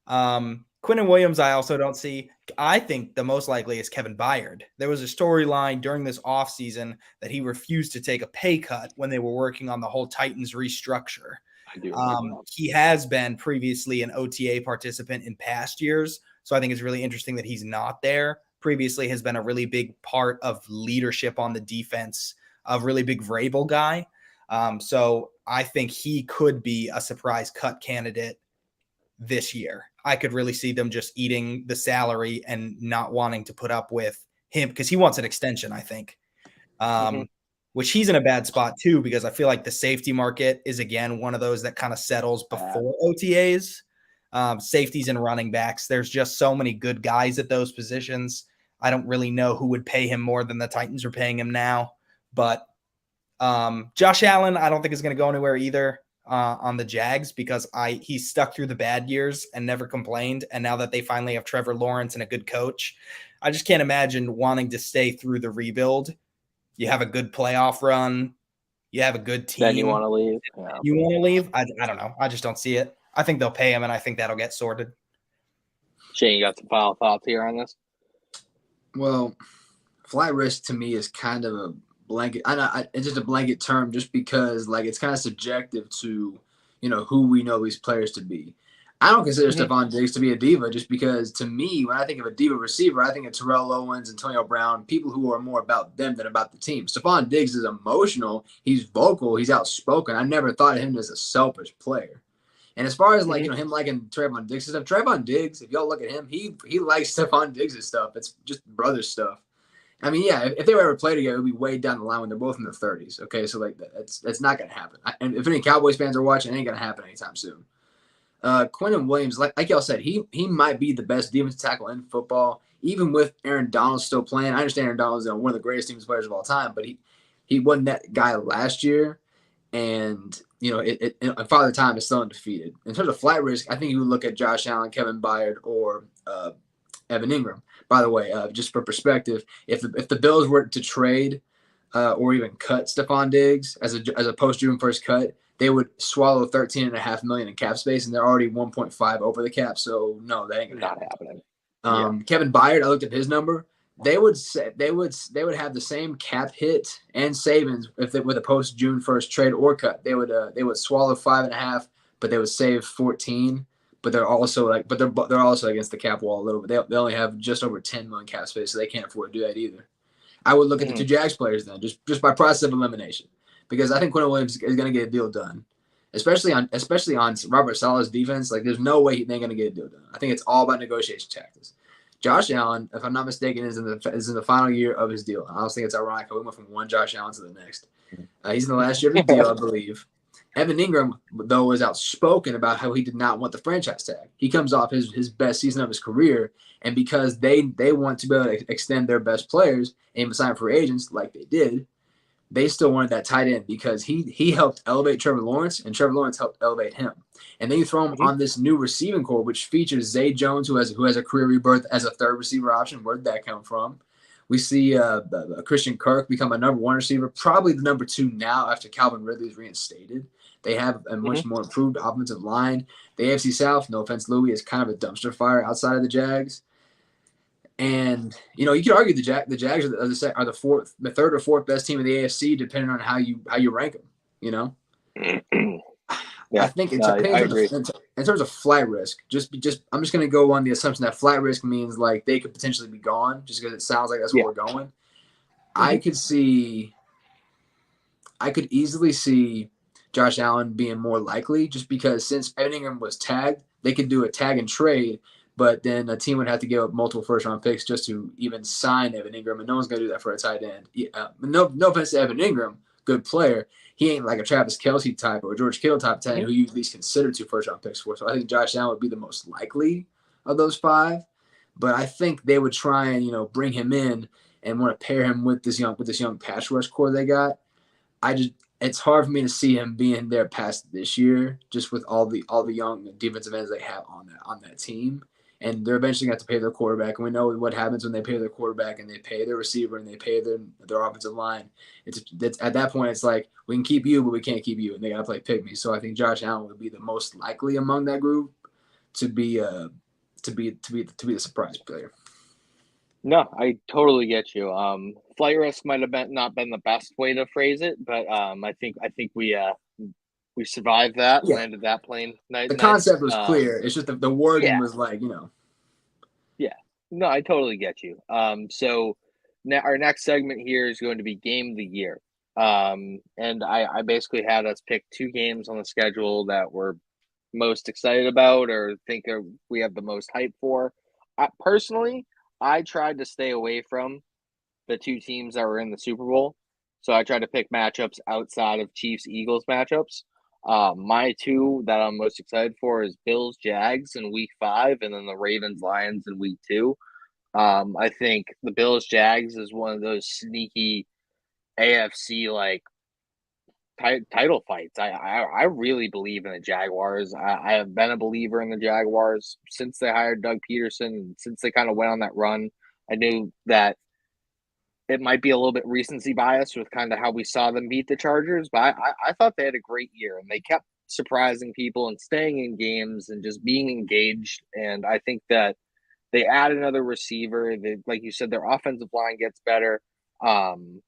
Quinnen Williams, I also don't see. I think the most likely is Kevin Byard. There was a storyline during this offseason that he refused to take a pay cut when they were working on the whole Titans restructure. He has been previously an OTA participant in past years, so I think it's really interesting that he's not there. Previously has been a really big part of leadership on the defense, a really big Vrabel guy. So I think he could be a surprise cut candidate this year. I could really see them just eating the salary and not wanting to put up with him because he wants an extension, I think. Which he's in a bad spot too, because I feel like the safety market is, again, one of those that kind of settles before OTAs. Safeties and running backs, there's just so many good guys at those positions. I don't really know who would pay him more than the Titans are paying him now. But Josh Allen, I don't think is going to go anywhere either on the Jags because he's stuck through the bad years and never complained. And now that they finally have Trevor Lawrence and a good coach, I just can't imagine wanting to stay through the rebuild. You have a good playoff run. You have a good team. Then you want to leave. Yeah. You want to leave? I don't know. I just don't see it. I think they'll pay him, and I think that'll get sorted. Shane, you got some final thoughts here on this? Well, flight risk to me is kind of a blanket. It's just a blanket term just because, like, it's kind of subjective to, who we know these players to be. I don't consider Stephon Diggs to be a diva just because, to me, when I think of a diva receiver, I think of Terrell Owens, Antonio Brown, people who are more about them than about the team. Stephon Diggs is emotional. He's vocal. He's outspoken. I never thought of him as a selfish player. And as far as like him liking Trayvon Diggs and stuff, Trayvon Diggs, if y'all look at him, he likes Stephon Diggs' stuff. It's just brother stuff. I mean, yeah, if they were ever play together, it would be way down the line when they're both in their 30s. Okay, so like that's not gonna happen. And if any Cowboys fans are watching, it ain't gonna happen anytime soon. Quentin Williams, like y'all said, he might be the best defensive tackle in football, even with Aaron Donald still playing. I understand Aaron Donald is one of the greatest defensive players of all time, but he wasn't that guy last year. And Father Time is still undefeated. In terms of flight risk, I think you would look at Josh Allen, Kevin Byard, or Evan Ingram. By the way, just for perspective, if the Bills were to trade or even cut Stephon Diggs as a post June 1st cut, they would swallow $13.5 million in cap space, and they're already 1.5 over the cap. So no, that ain't gonna happen. Kevin Byard, I looked at his number. They would have the same cap hit and savings with a post June 1st trade or cut. They would swallow 5.5, but they would save 14. But they're also they're also against the cap wall a little bit. They only have just over 10 million cap space, so they can't afford to do that either. I would look at the two Jags players then, just by process of elimination, because I think Quentin Williams is going to get a deal done, especially on Robert Saleh's defense. Like, there's no way they're going to get a deal done. I think it's all about negotiation tactics. Josh Allen, if I'm not mistaken, is in the final year of his deal. I also think it's ironic how we went from one Josh Allen to the next. He's in the last year of his deal, I believe. Evan Ingram, though, was outspoken about how he did not want the franchise tag. He comes off his best season of his career, and because they want to be able to extend their best players and even sign free agents like they did, they still wanted that tight end because he helped elevate Trevor Lawrence, and Trevor Lawrence helped elevate him. And then you throw him on this new receiving core, which features Zay Jones, who has a career rebirth as a third receiver option. Where did that come from? We see Christian Kirk become a number one receiver, probably the number two now after Calvin Ridley is reinstated. They have a much more improved offensive line. The AFC South, no offense, Louie, is kind of a dumpster fire outside of the Jags. And you could argue the Jags are the third or fourth best team in the AFC, depending on how you rank them. Yeah, I think in terms of flight risk, I'm just gonna go on the assumption that flight risk means like they could potentially be gone, just because it sounds like that's where we're going. I could easily see Josh Allen being more likely, just because since Evan Ingram was tagged, they could do a tag and trade, but then a team would have to give up multiple first-round picks just to even sign Evan Ingram, and no one's going to do that for a tight end. No offense to Evan Ingram, good player. He ain't like a Travis Kelce type or a George Kittle type tight end who you at least consider 2 first-round picks for. So I think Josh Allen would be the most likely of those 5, but I think they would try and bring him in and want to pair him with this young pass rush core they got. It's hard for me to see him being there past this year, just with all the young defensive ends they have on that team. And they're eventually going to have to pay their quarterback. And we know what happens when they pay their quarterback and they pay their receiver and they pay their offensive line. It's at that point, it's like, we can keep you, but we can't keep you. And they got to play pygmy. So I think Josh Allen would be the most likely among that group to be the surprise player. No, I totally get you. Flight risk might have not been the best way to phrase it, but I think we survived that, landed that plane. The concept was clear. It's just the wording was like, Yeah, no, I totally get you. So our next segment here is going to be Game of the Year. And I basically had us pick 2 games on the schedule that we're most excited about or think we have the most hype for. Personally, I tried to stay away from the 2 teams that were in the Super Bowl. So I tried to pick matchups outside of Chiefs-Eagles matchups. My 2 that I'm most excited for is Bills-Jags in Week 5 and then the Ravens-Lions in Week 2. I think the Bills-Jags is one of those sneaky AFC title fights. I really believe in the Jaguars. I have been a believer in the Jaguars since they hired Doug Peterson, since they kind of went on that run. I knew that it might be a little bit recency bias with kind of how we saw them beat the Chargers, but I thought they had a great year and they kept surprising people and staying in games and just being engaged. And I think that they add another receiver. Like you said, their offensive line gets better. Who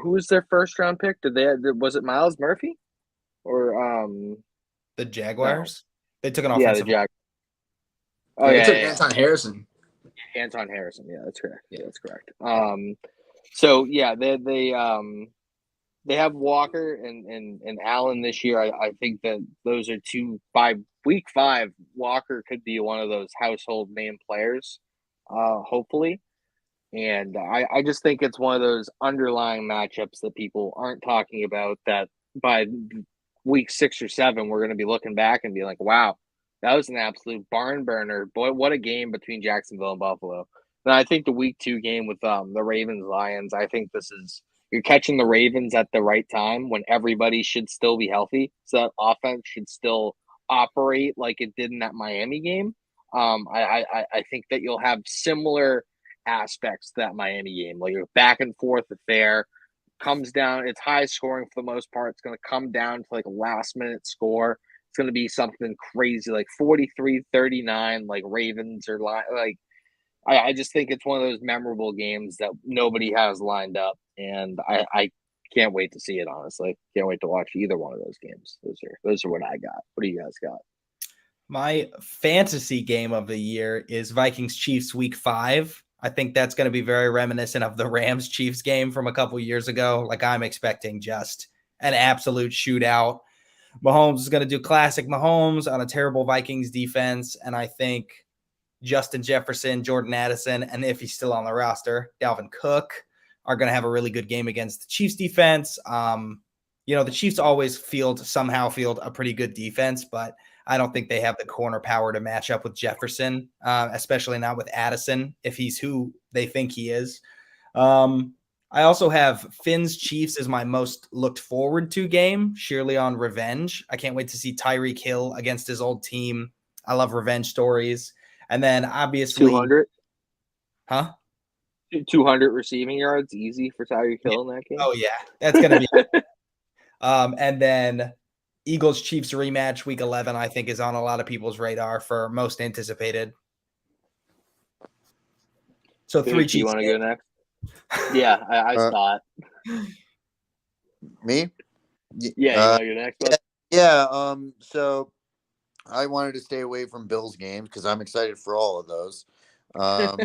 was their first round pick? Was it Myles Murphy or the Jaguars? No. They took an offensive. The Jaguars. Oh yeah, they took Anton Harrison. Anton Harrison, yeah, that's correct. Yeah, that's correct. So yeah, they they have Walker and Allen this year. I think that those are two by week 5. Walker could be one of those household name players, hopefully. And I just think it's one of those underlying matchups that people aren't talking about that by week 6 or 7, we're going to be looking back and be like, wow, that was an absolute barn burner. Boy, what a game between Jacksonville and Buffalo. And I think the week 2 game with the Ravens Lions, I think this is you're catching the Ravens at the right time when everybody should still be healthy. So that offense should still operate like it did in that Miami game. I think that you'll have similar aspects to that Miami game, like a back and forth affair. Comes down, it's high scoring for the most part. It's going to come down to like a last minute score. It's going to be something crazy like 43-39, like Ravens or like I just think it's one of those memorable games that nobody has lined up, and I can't wait to see it. Honestly, can't wait to watch either one of those games. Those are what I got. What do you guys got? My fantasy game of the year is Vikings Chiefs Week 5. I think that's going to be very reminiscent of the Rams Chiefs game from a couple years ago. Like, I'm expecting just an absolute shootout. Mahomes is going to do classic Mahomes on a terrible Vikings defense, and I think Justin Jefferson, Jordan Addison, and if he's still on the roster, Dalvin Cook are going to have a really good game against the Chiefs defense. The Chiefs always somehow field a pretty good defense, but I don't think they have the corner power to match up with Jefferson, especially not with Addison, if he's who they think he is. I also have Finn's Chiefs as my most looked forward to game, surely on revenge. I can't wait to see Tyreek Hill against his old team. I love revenge stories. And then obviously 200. Huh? 200 receiving yards, easy for Tyreek Hill in that game. Oh, yeah. That's going to be and then Eagles Chiefs rematch week 11, I think, is on a lot of people's radar for most anticipated. So Dude, 3 do Chiefs. you want to go next? Yeah, I saw it. Me? Yeah, you want to go next? Bud? Yeah. So I wanted to stay away from Bills games because I'm excited for all of those. So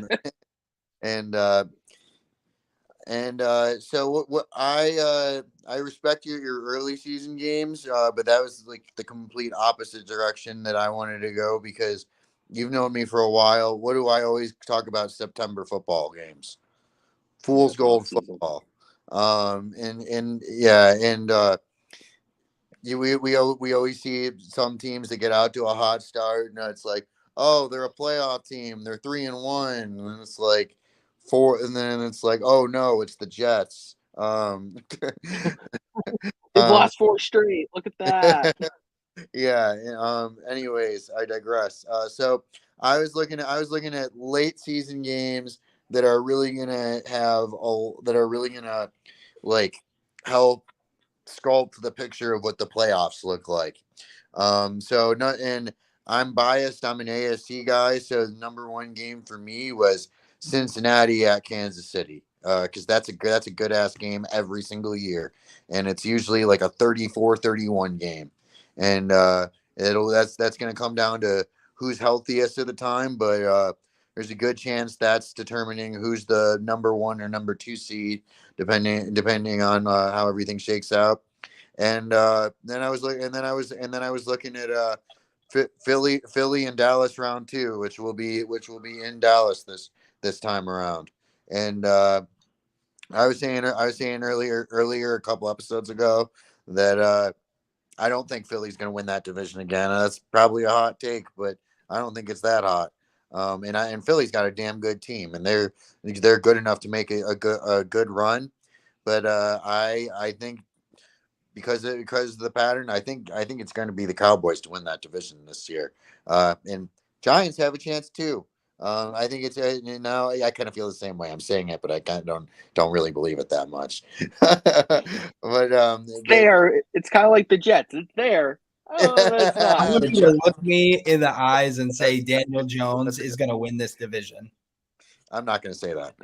what I respect your early season games, but that was like the complete opposite direction that I wanted to go because you've known me for a while. What do I always talk about? September football games, fool's gold football. We always see some teams that get out to a hot start, and it's like, oh, they're a playoff team, they're 3-1, and it's like 4, and then it's like, oh no, it's the Jets. They've lost 4 straight. Look at that. Yeah. Anyways, I digress. So I was looking at late season games that are really gonna like help sculpt the picture of what the playoffs look like. And I'm biased. I'm an AFC guy, so the number one game for me was Cincinnati at Kansas City, because that's a good ass game every single year, and it's usually like a 34-31 game, and that's going to come down to who's healthiest at the time, but there's a good chance that's determining who's the number 1 or number 2 seed, depending on how everything shakes out. And then I was looking at Philly and Dallas round 2, which will be in Dallas this time around. And I was saying earlier a couple episodes ago that I don't think Philly's going to win that division again. That's probably a hot take, but I don't think it's that hot. And Philly's got a damn good team, and they're good enough to make a good run. But I think because of the pattern, I think it's going to be the Cowboys to win that division this year. And Giants have a chance too. I think it's now. I kind of feel the same way. I'm saying it, but I kind of don't really believe it that much. It's there. It's kind of like the Jets. It's there. Oh, it's not. I want you to look me in the eyes and say Daniel Jones is going to win this division. I'm not going to say that.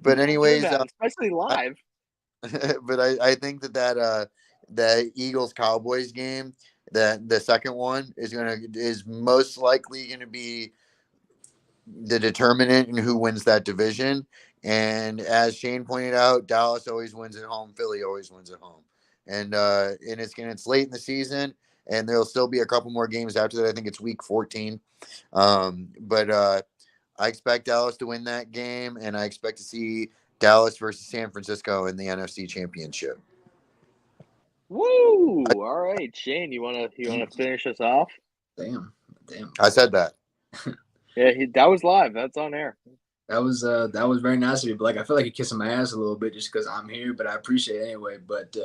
But anyways, especially live. But I think that Eagles Cowboys game, that the second one is most likely going to be the determinant in who wins that division. And as Shane pointed out, Dallas always wins at home. Philly always wins at home. And it's late in the season, and there'll still be a couple more games after that. I think it's week 14. But I expect Dallas to win that game, and I expect to see Dallas versus San Francisco in the NFC Championship. Woo! All right, Shane, you wanna finish us off? Damn. I said that. Yeah, that was live. That's on air. That was very nice of you. But like, I feel like you're kissing my ass a little bit just because I'm here, but I appreciate it anyway. But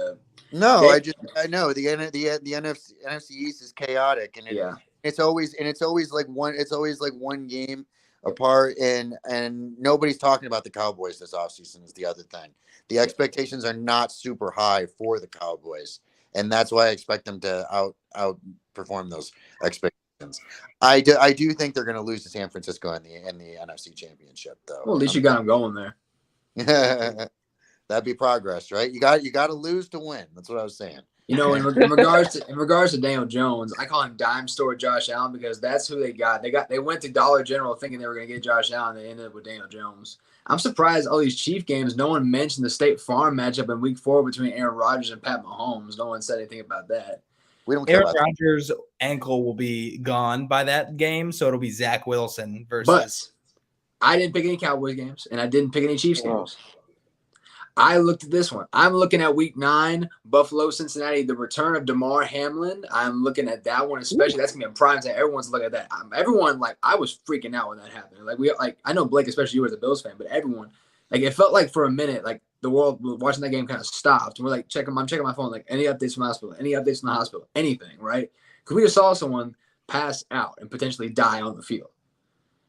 no, I know the NFC East is chaotic, and it's always like one game apart, and nobody's talking about the Cowboys this offseason is the other thing. The expectations are not super high for the Cowboys, and that's why I expect them to outperform those expectations. I do think they're going to lose to San Francisco in the NFC Championship, though. Well, at least you got them going there. That'd be progress, right? You got to lose to win. That's what I was saying. In regards to Daniel Jones, I call him Dime Store Josh Allen because that's who they got. They went to Dollar General thinking they were going to get Josh Allen. They ended up with Daniel Jones. I'm surprised all these Chief games, no one mentioned the State Farm matchup in Week 4 between Aaron Rodgers and Pat Mahomes. No one said anything about that. We don't care Aaron Rodgers' ankle will be gone by that game, so it'll be Zach Wilson versus. But I didn't pick any Cowboys games, and I didn't pick any Chiefs games. I looked at this one. I'm looking at Week 9, Buffalo, Cincinnati, the return of DeMar Hamlin. I'm looking at that one, especially. That's gonna be in prime time. Everyone's looking at that. Everyone, I was freaking out when that happened. I know Blake, especially you as a Bills fan, but everyone, it felt like for a minute, the world watching that game kind of stopped. And we're I'm checking my phone, any updates from the hospital, any updates from the hospital, anything, right? Because we just saw someone pass out and potentially die on the field.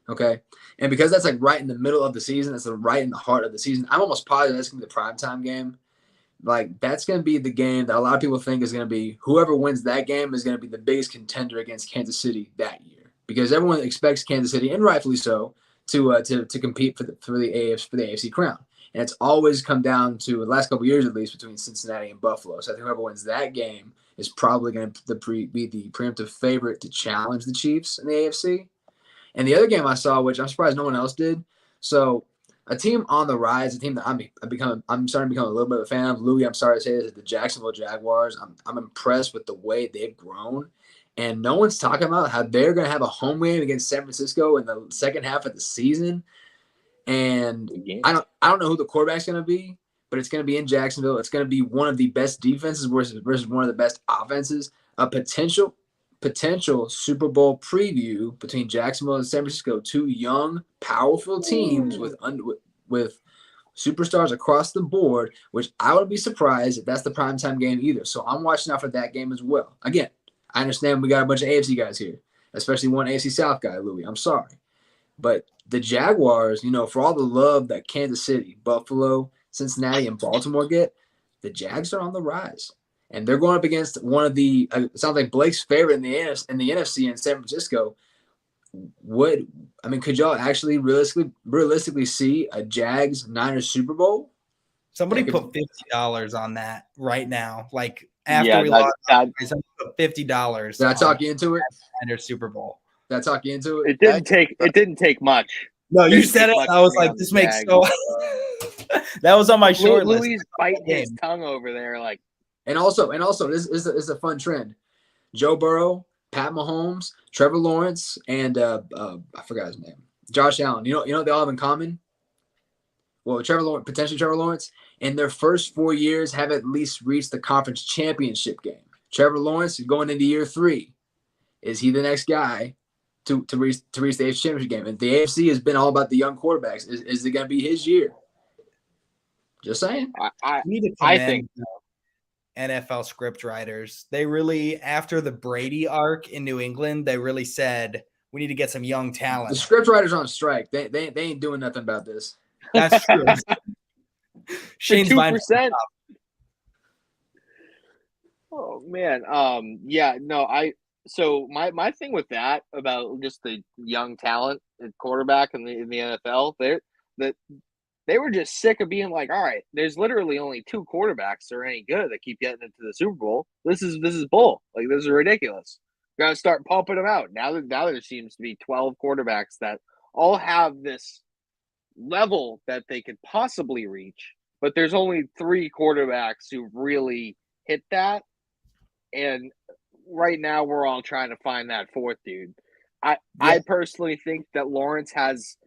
Okay. And because that's right in the middle of the season, that's right in the heart of the season, I'm almost positive that's going to be the primetime game. That's going to be the game that a lot of people think is going to be whoever wins that game is going to be the biggest contender against Kansas City that year. Because everyone expects Kansas City, and rightfully so, to compete for the AFC crown. And it's always come down to, the last couple of years at least, between Cincinnati and Buffalo. So I think whoever wins that game is probably going to be the preemptive favorite to challenge the Chiefs in the AFC. And the other game I saw, which I'm surprised no one else did, so a team on the rise, a team that I'm starting to become a little bit of a fan of. Louie, I'm sorry to say this, is the Jacksonville Jaguars. I'm impressed with the way they've grown. And no one's talking about how they're going to have a home game against San Francisco in the second half of the season. And I don't know who the quarterback's going to be, but it's going to be in Jacksonville. It's going to be one of the best defenses versus one of the best offenses. A potential Super Bowl preview between Jacksonville and San Francisco, two young, powerful teams with superstars across the board, which I would be surprised if that's the primetime game either. So I'm watching out for that game as well. Again, I understand we got a bunch of AFC guys here, especially one AFC South guy, Louie. I'm sorry. But the Jaguars, for all the love that Kansas City, Buffalo, Cincinnati, and Baltimore get, the Jags are on the rise. And they're going up against one of the it sounds like Blake's favorite in the NFC in San Francisco. Could y'all actually realistically see a Jags-Niners Super Bowl? Somebody put $50 on that right now. After we lost, put $50. Did I talk you into it? Niners Super Bowl. Did I talk you into it? It didn't take much. No, you said it. I was like, this makes so. That was on my short list. Louie's biting his tongue over there, And also, this is a fun trend. Joe Burrow, Pat Mahomes, Trevor Lawrence, and I forgot his name, Josh Allen. You know what they all have in common? Well, potentially Trevor Lawrence, in their first 4 years have at least reached the conference championship game. Trevor Lawrence going into year 3. Is he the next guy to reach the AFC championship game? And the AFC has been all about the young quarterbacks. Is it going to be his year? Just saying. I think so. NFL script writers, they really, after the Brady arc in New England, they really said we need to get some young talent. The script writers are on strike. They ain't doing nothing about this. That's true. Shane's 2%. Oh man. So my thing with that about just the young talent at quarterback in the NFL, they were just sick of being like, all right, there's literally only 2 quarterbacks that are any good that keep getting into the Super Bowl. This is bull. This is ridiculous. We got to start pumping them out. Now there seems to be 12 quarterbacks that all have this level that they could possibly reach, but there's only 3 quarterbacks who really hit that. And right now we're all trying to find that fourth dude. I personally think that Lawrence has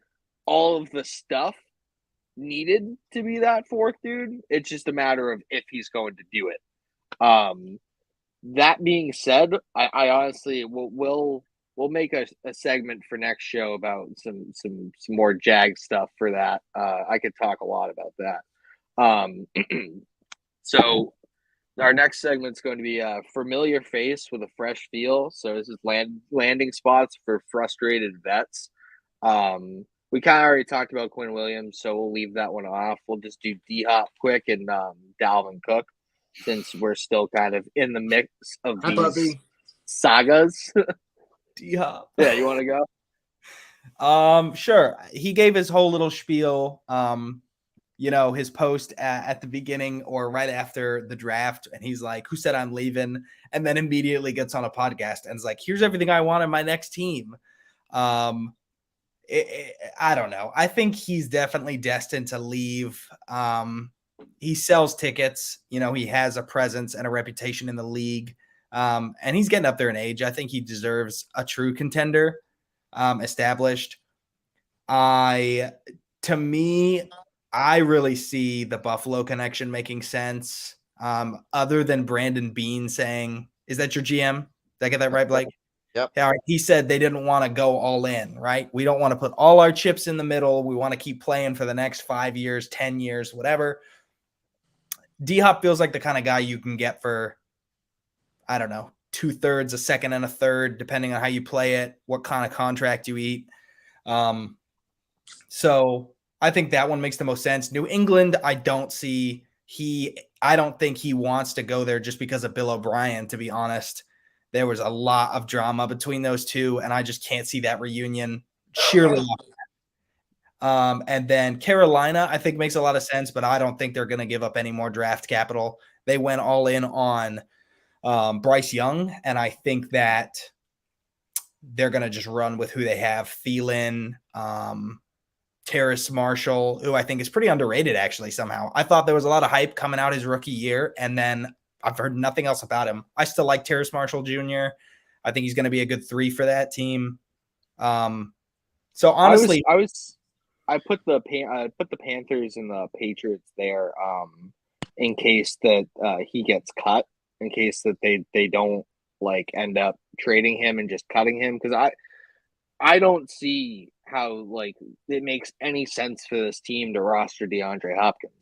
all of the stuff needed to be that fourth dude. It's just a matter of if he's going to do it. That being said, I honestly we'll make a segment for next show about some more Jag stuff for that. I could talk a lot about that. So our next segment is going to be a familiar face with a fresh feel. So this is landing spots for frustrated vets. We kind of already talked about Quinn Williams, so we'll leave that one off. We'll just do D-Hop quick and Dalvin Cook, since we're still kind of in the mix of these sagas. D-Hop. Yeah, you want to go? Sure. He gave his whole little spiel. His post at the beginning or right after the draft, and he's like, "Who said I'm leaving?" And then immediately gets on a podcast and is like, "Here's everything I want in my next team." I don't know. I think he's definitely destined to leave. He sells tickets. He has a presence and a reputation in the league, and he's getting up there in age. I think he deserves a true contender, established. To me, I really see the Buffalo connection making sense. Other than Brandon Beane saying, "Is that your GM? Did I get that right, Blake?" Yep. Yeah, he said they didn't want to go all in, right? We don't want to put all our chips in the middle. We want to keep playing for the next 5 years, 10 years, whatever. D-Hop feels like the kind of guy you can get for, I don't know, 2/3, a second and a third, depending on how you play it, what kind of contract you eat. So I think that one makes the most sense. New England, I don't think he wants to go there just because of Bill O'Brien, to be honest. There was a lot of drama between those two, and I just can't see that reunion sheerly. And then Carolina, I think makes a lot of sense, but I don't think they're going to give up any more draft capital. They went all in on Bryce Young, and I think that they're going to just run with who they have. Thielen, Terrace Marshall, who I think is pretty underrated, actually, somehow. I thought there was a lot of hype coming out his rookie year, and then I've heard nothing else about him. I still like Terrace Marshall Jr. I think he's going to be a good 3 for that team. So honestly, I put the Panthers and the Patriots there in case that he gets cut, in case that they don't end up trading him and just cutting him, because I don't see how it makes any sense for this team to roster DeAndre Hopkins.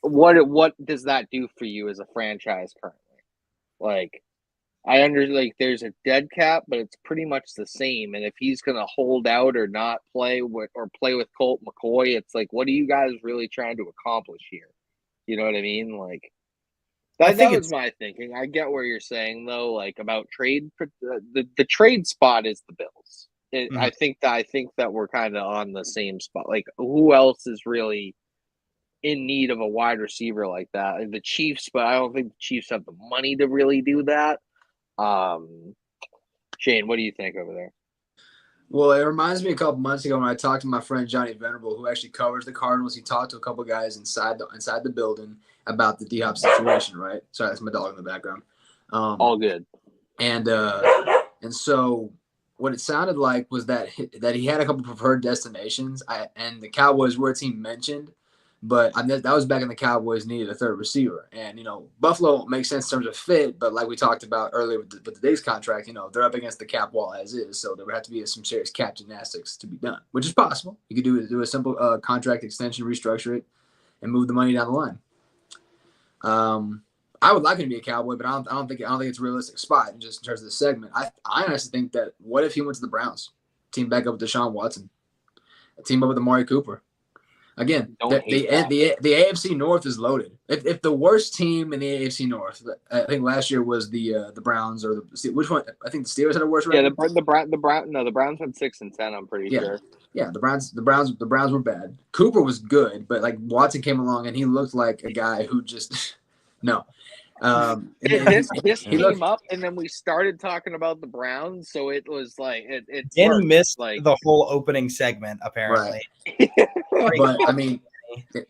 What does that do for you as a franchise currently? There's a dead cap, but it's pretty much the same. And if he's gonna hold out or not play with Colt McCoy, it's what are you guys really trying to accomplish here? You know what I mean? That was my thinking. I get where you're saying though, about trade. The trade spot is the Bills. I think that we're kind of on the same spot. Who else is really in need of a wide receiver like that? The Chiefs, but I don't think the Chiefs have the money to really do that. Shane, what do you think over there? Well, it reminds me a couple months ago when I talked to my friend Johnny Venerable, who actually covers the Cardinals. He talked to a couple guys inside the building about the D-Hop situation, right? Sorry, that's my dog in the background. All good. And so what it sounded like was that he had a couple preferred destinations, and the Cowboys were a team mentioned, but that was back in the Cowboys needed a third receiver. And, Buffalo makes sense in terms of fit, but like we talked about earlier with today's contract, they're up against the cap wall as is, so there would have to be some serious cap gymnastics to be done, which is possible. You could do a simple contract extension, restructure it, and move the money down the line. I would like him to be a Cowboy, but I don't think it's a realistic spot just in terms of the segment. I honestly think that what if he went to the Browns, team back up with Deshaun Watson, team up with Amari Cooper? Again, the AFC North is loaded. If the worst team in the AFC North, I think last year was the Browns or which one? I think the Steelers had a worse record. Yeah, the Browns had 6-10. I'm pretty sure. Yeah, the Browns were bad. Cooper was good, but Watson came along and he looked like a guy who just no. This he looked, came up, and then we started talking about the Browns, so it was like it Danny worked. missed Like the whole opening segment, apparently. but I mean,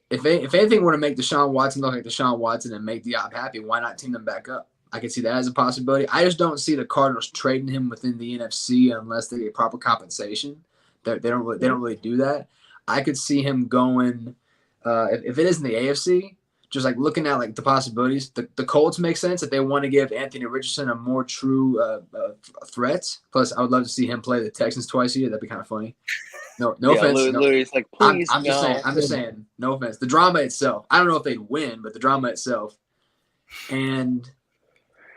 if anything were to make Deshaun Watson look like Deshaun Watson and make Diop happy, why not team them back up? I can see that as a possibility. I just don't see the Cardinals trading him within the NFC unless they get proper compensation. They don't really do that. I could see him going if it is in the AFC. Just like looking at like the possibilities, the Colts make sense if they want to give Anthony Richardson a more true threat. Plus, I would love to see him play the Texans twice a year. That'd be kind of funny. No offense. Louie's like, please, I'm just saying. No offense. The drama itself. I don't know if they'd win, but the drama itself. And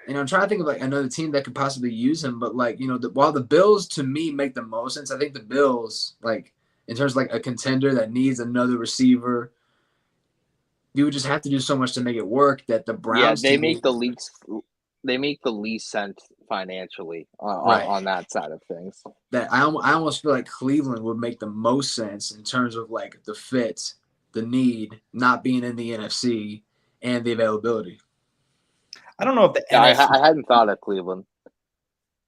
I'm trying to think of like another team that could possibly use him. But like while the Bills to me make the most sense, I think the Bills like in terms of like a contender that needs another receiver. You would just have to do so much to make it work that the Browns. Yeah, they make the least sense financially on that side of things. That I almost feel like Cleveland would make the most sense in terms of like the fit, the need, not being in the NFC, and the availability. I don't know if the NFC, NFC. I hadn't thought of Cleveland.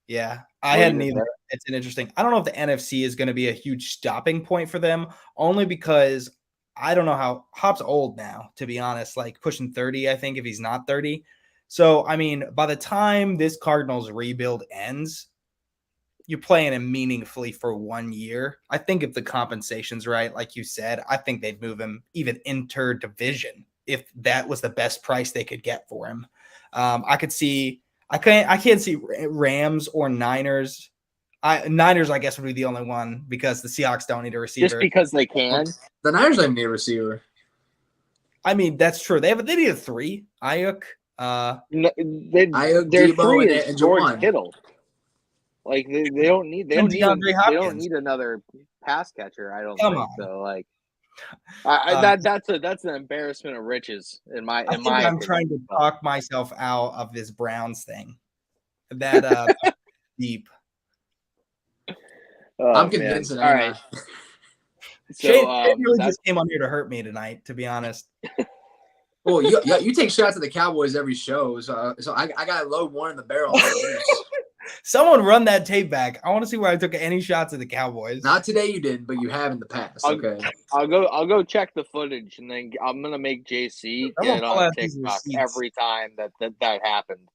Yeah, I hadn't either. It's an interesting. I don't know if the NFC is going to be a huge stopping point for them, only because I don't know how Hop's old now, to be honest, like pushing 30, I think, if he's not 30. So, I mean, by the time this Cardinals rebuild ends, you're playing him meaningfully for 1 year. I think if the compensation's right, like you said, I think they'd move him even inter-division if that was the best price they could get for him. I can't see Rams or Niners. Niners, I guess, would be the only one because the Seahawks don't need a receiver. Just because they can. The Niners don't need a receiver. I mean, that's true. They need a 3. Ayuk. Their Debo, 3 is and George Juwan. Kittle. Like they don't need DeAndre another pass catcher. I don't Come think on. so. Like that's an embarrassment of riches in my I'm opinion. trying to talk myself out of this Browns thing. That deep. I'm convinced. All right. So Shane really just came on here to hurt me tonight, to be honest. Well, you take shots at the Cowboys every show, so I got to load one in the barrel. Someone run that tape back. I want to see where I took any shots at the Cowboys. Not today, you didn't, but you have in the past. Okay. I'll go check the footage, and then I'm gonna make JC get it on TikTok every time that happened.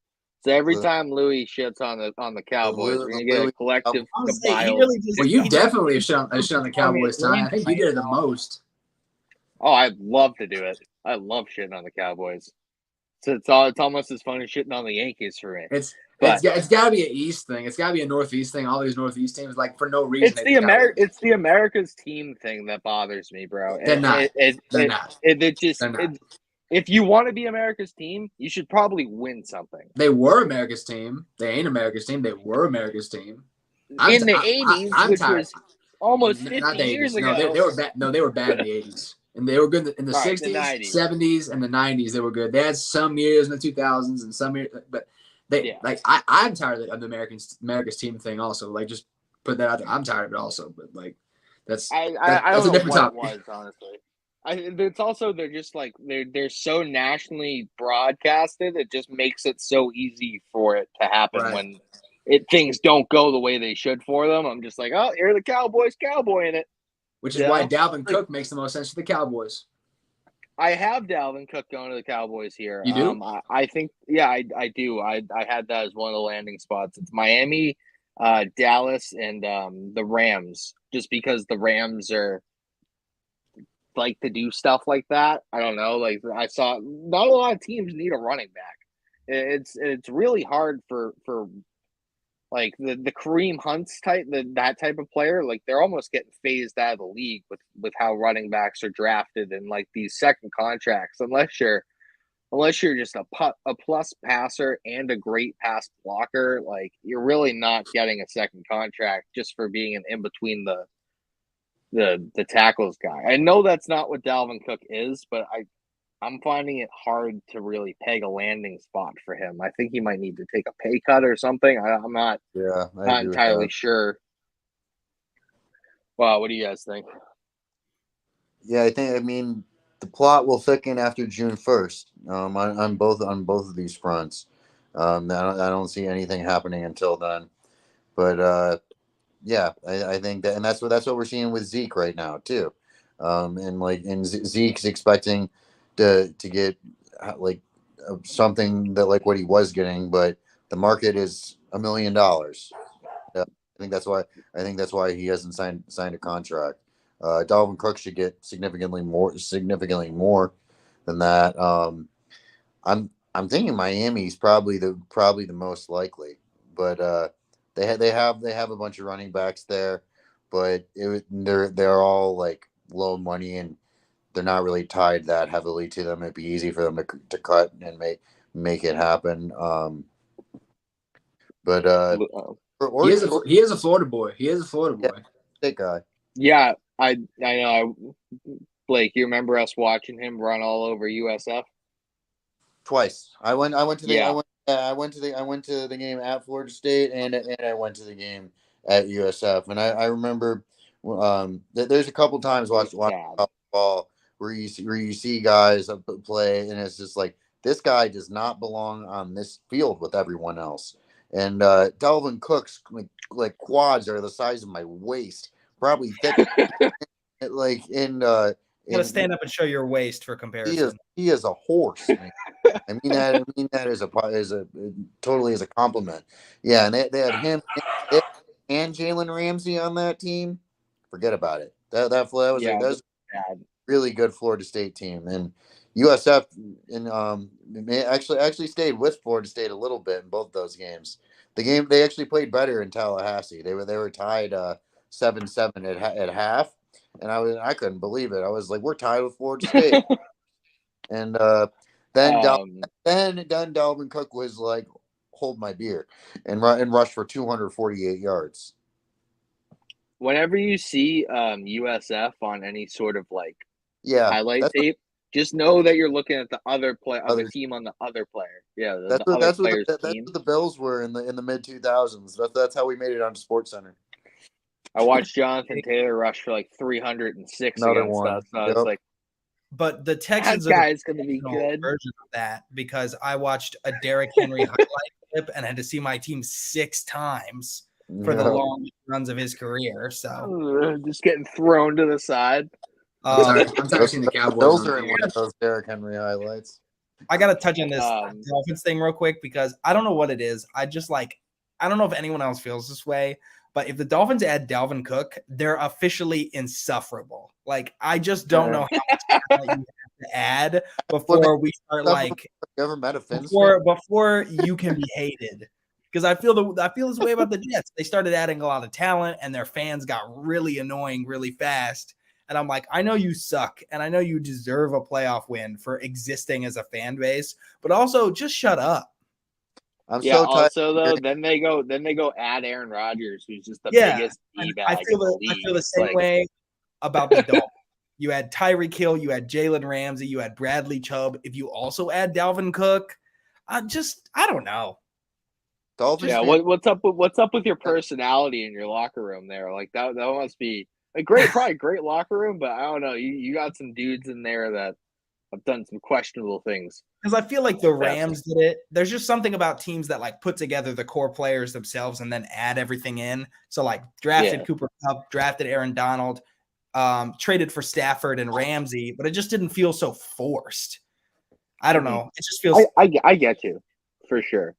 So every time Louie shits on the Cowboys, we're gonna get a collective compile. Well, you definitely have shit on the Cowboys, Ty. I think you did it the most. Oh, I'd love to do it. I love shitting on the Cowboys. So it's almost as fun as shitting on the Yankees for me. It's got to be an East thing. It's got to be a Northeast thing. All these Northeast teams, like for no reason. It's the America's team thing that bothers me, bro. They're not. If you want to be America's team, you should probably win something. They were America's team. They ain't America's team. They were America's team. In the 80s, which was almost 50 years ago. No, they were bad. No, they were bad in the 80s. And they were good in the 60s, the 90s. 70s, and the 90s. They were good. They had some years in the 2000s and some years, but I'm tired of the America's team thing. Also, like just put that out there. I'm tired of it also, but like that's I that's don't a different know topic. what it was, honestly. It's also they're just like they're so nationally broadcasted. It just makes it so easy for it to happen when things don't go the way they should for them. I'm just like, oh, you're the Cowboys cowboying it. Which is why Dalvin Cook makes the most sense for the Cowboys. I have Dalvin Cook going to the Cowboys here. You do? I think, I do. I had that as one of the landing spots. It's Miami, Dallas, and the Rams. Just because the Rams are like to do stuff like that. I don't know. Like I saw, not a lot of teams need a running back. It's really hard for like the Kareem Hunts type, that type of player. Like they're almost getting phased out of the league with how running backs are drafted and like these second contracts. Unless you're just a plus passer and a great pass blocker, like you're really not getting a second contract just for being an in between the tackles guy. I know that's not what Dalvin Cook is, but I'm finding it hard to really peg a landing spot for him. I think he might need to take a pay cut or something. I'm not entirely sure. Wow, what do you guys think? Yeah, I mean, the plot will thicken after June 1st. On both of these fronts. I don't see anything happening until then. But yeah, I think that, and that's what we're seeing with Zeke right now too. And Zeke's expecting to get like something that like what he was getting, but the market is $1 million. I think that's why he hasn't signed a contract. Dalvin Cook should get significantly more than that. I'm thinking Miami's probably the most likely, but they have a bunch of running backs there, but they're all like low money and they're not really tied that heavily to them. It'd be easy for them to cut and make it happen. But he is a Florida boy. He is a Florida boy. State guy. Yeah, I know. Blake, you remember us watching him run all over USF? Twice. I went to the game at Florida State and I went to the game at USF. And I remember there's a couple times watching ball where you see guys play and it's just like this guy does not belong on this field with everyone else. And Dalvin Cook's like quads are the size of my waist, probably thick. Like in you gotta stand up and show your waist for comparison. He is a horse. I mean that as a totally as a compliment. Yeah, and they had him and Jalen Ramsey on that team. Forget about it. That was a really good Florida State team, and USF actually stayed with Florida State a little bit in both those games. They actually played better in Tallahassee. They were tied 7-7 at half, and I couldn't believe it. I was like, we're tied with Florida State, and then Dalvin Cook was like, hold my beer, and rushed for 248 yards. Whenever you see USF on any sort of like highlight tape, just know that you're looking at the other team on the other player. Yeah, that's what the Bills were in the mid 2000s. That's how we made it onto SportsCenter. I watched Jonathan Taylor rush for like 306 against us. So I was like, but the Texans guy's going to be good version of that because I watched a Derrick Henry highlight clip and had to see my team 6 times for the long runs of his career. So just getting thrown to the side. I'm tired seeing the Cowboys. Those are in one of those Derrick Henry highlights. I got to touch on this Dolphins thing real quick because I don't know what it is. I don't know if anyone else feels this way, but if the Dolphins add Dalvin Cook, they're officially insufferable. Like, I just don't know how much talent you have to add before we start before you can be hated. Because I feel this way about the Jets. They started adding a lot of talent, and their fans got really annoying really fast. And I'm like, I know you suck, and I know you deserve a playoff win for existing as a fan base, but also just shut up. I'm so tired. Also, though, then they go add Aaron Rodgers, who's just the biggest D-bag. I feel the same way about the Dolphins. You had Tyreek Hill, you had Jalen Ramsey, you had Bradley Chubb. If you also add Dalvin Cook, I don't know. Dolphins. Yeah, what's up with your personality in your locker room there? Like that must be probably great locker room, but I don't know. You got some dudes in there that have done some questionable things. Because I feel like the Rams did it. There's just something about teams that like put together the core players themselves and then add everything in. So like drafted Cooper Kupp, drafted Aaron Donald, traded for Stafford and Ramsey, but it just didn't feel so forced. I don't know. It just feels. I get you for sure.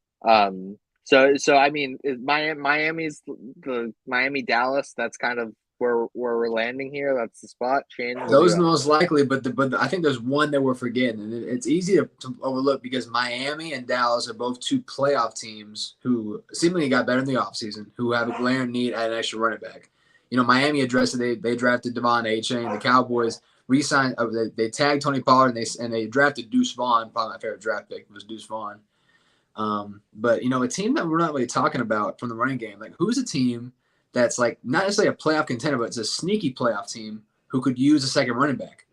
So I mean, Miami's the Miami Dallas. That's kind of where we're landing here. That's the spot. Shane, those are the most likely, but I think there's one that we're forgetting, and it's easy to overlook because Miami and Dallas are both 2 playoff teams who seemingly got better in the offseason, who have a glaring need at an extra running back. You know, Miami addressed it. They drafted Devon Achane. The Cowboys re-signed. They tagged Tony Pollard and they drafted Deuce Vaughn. Probably my favorite draft pick was Deuce Vaughn. But you know, a team that we're not really talking about from the running game, like who's a team that's like not necessarily a playoff contender, but it's a sneaky playoff team who could use a second running back.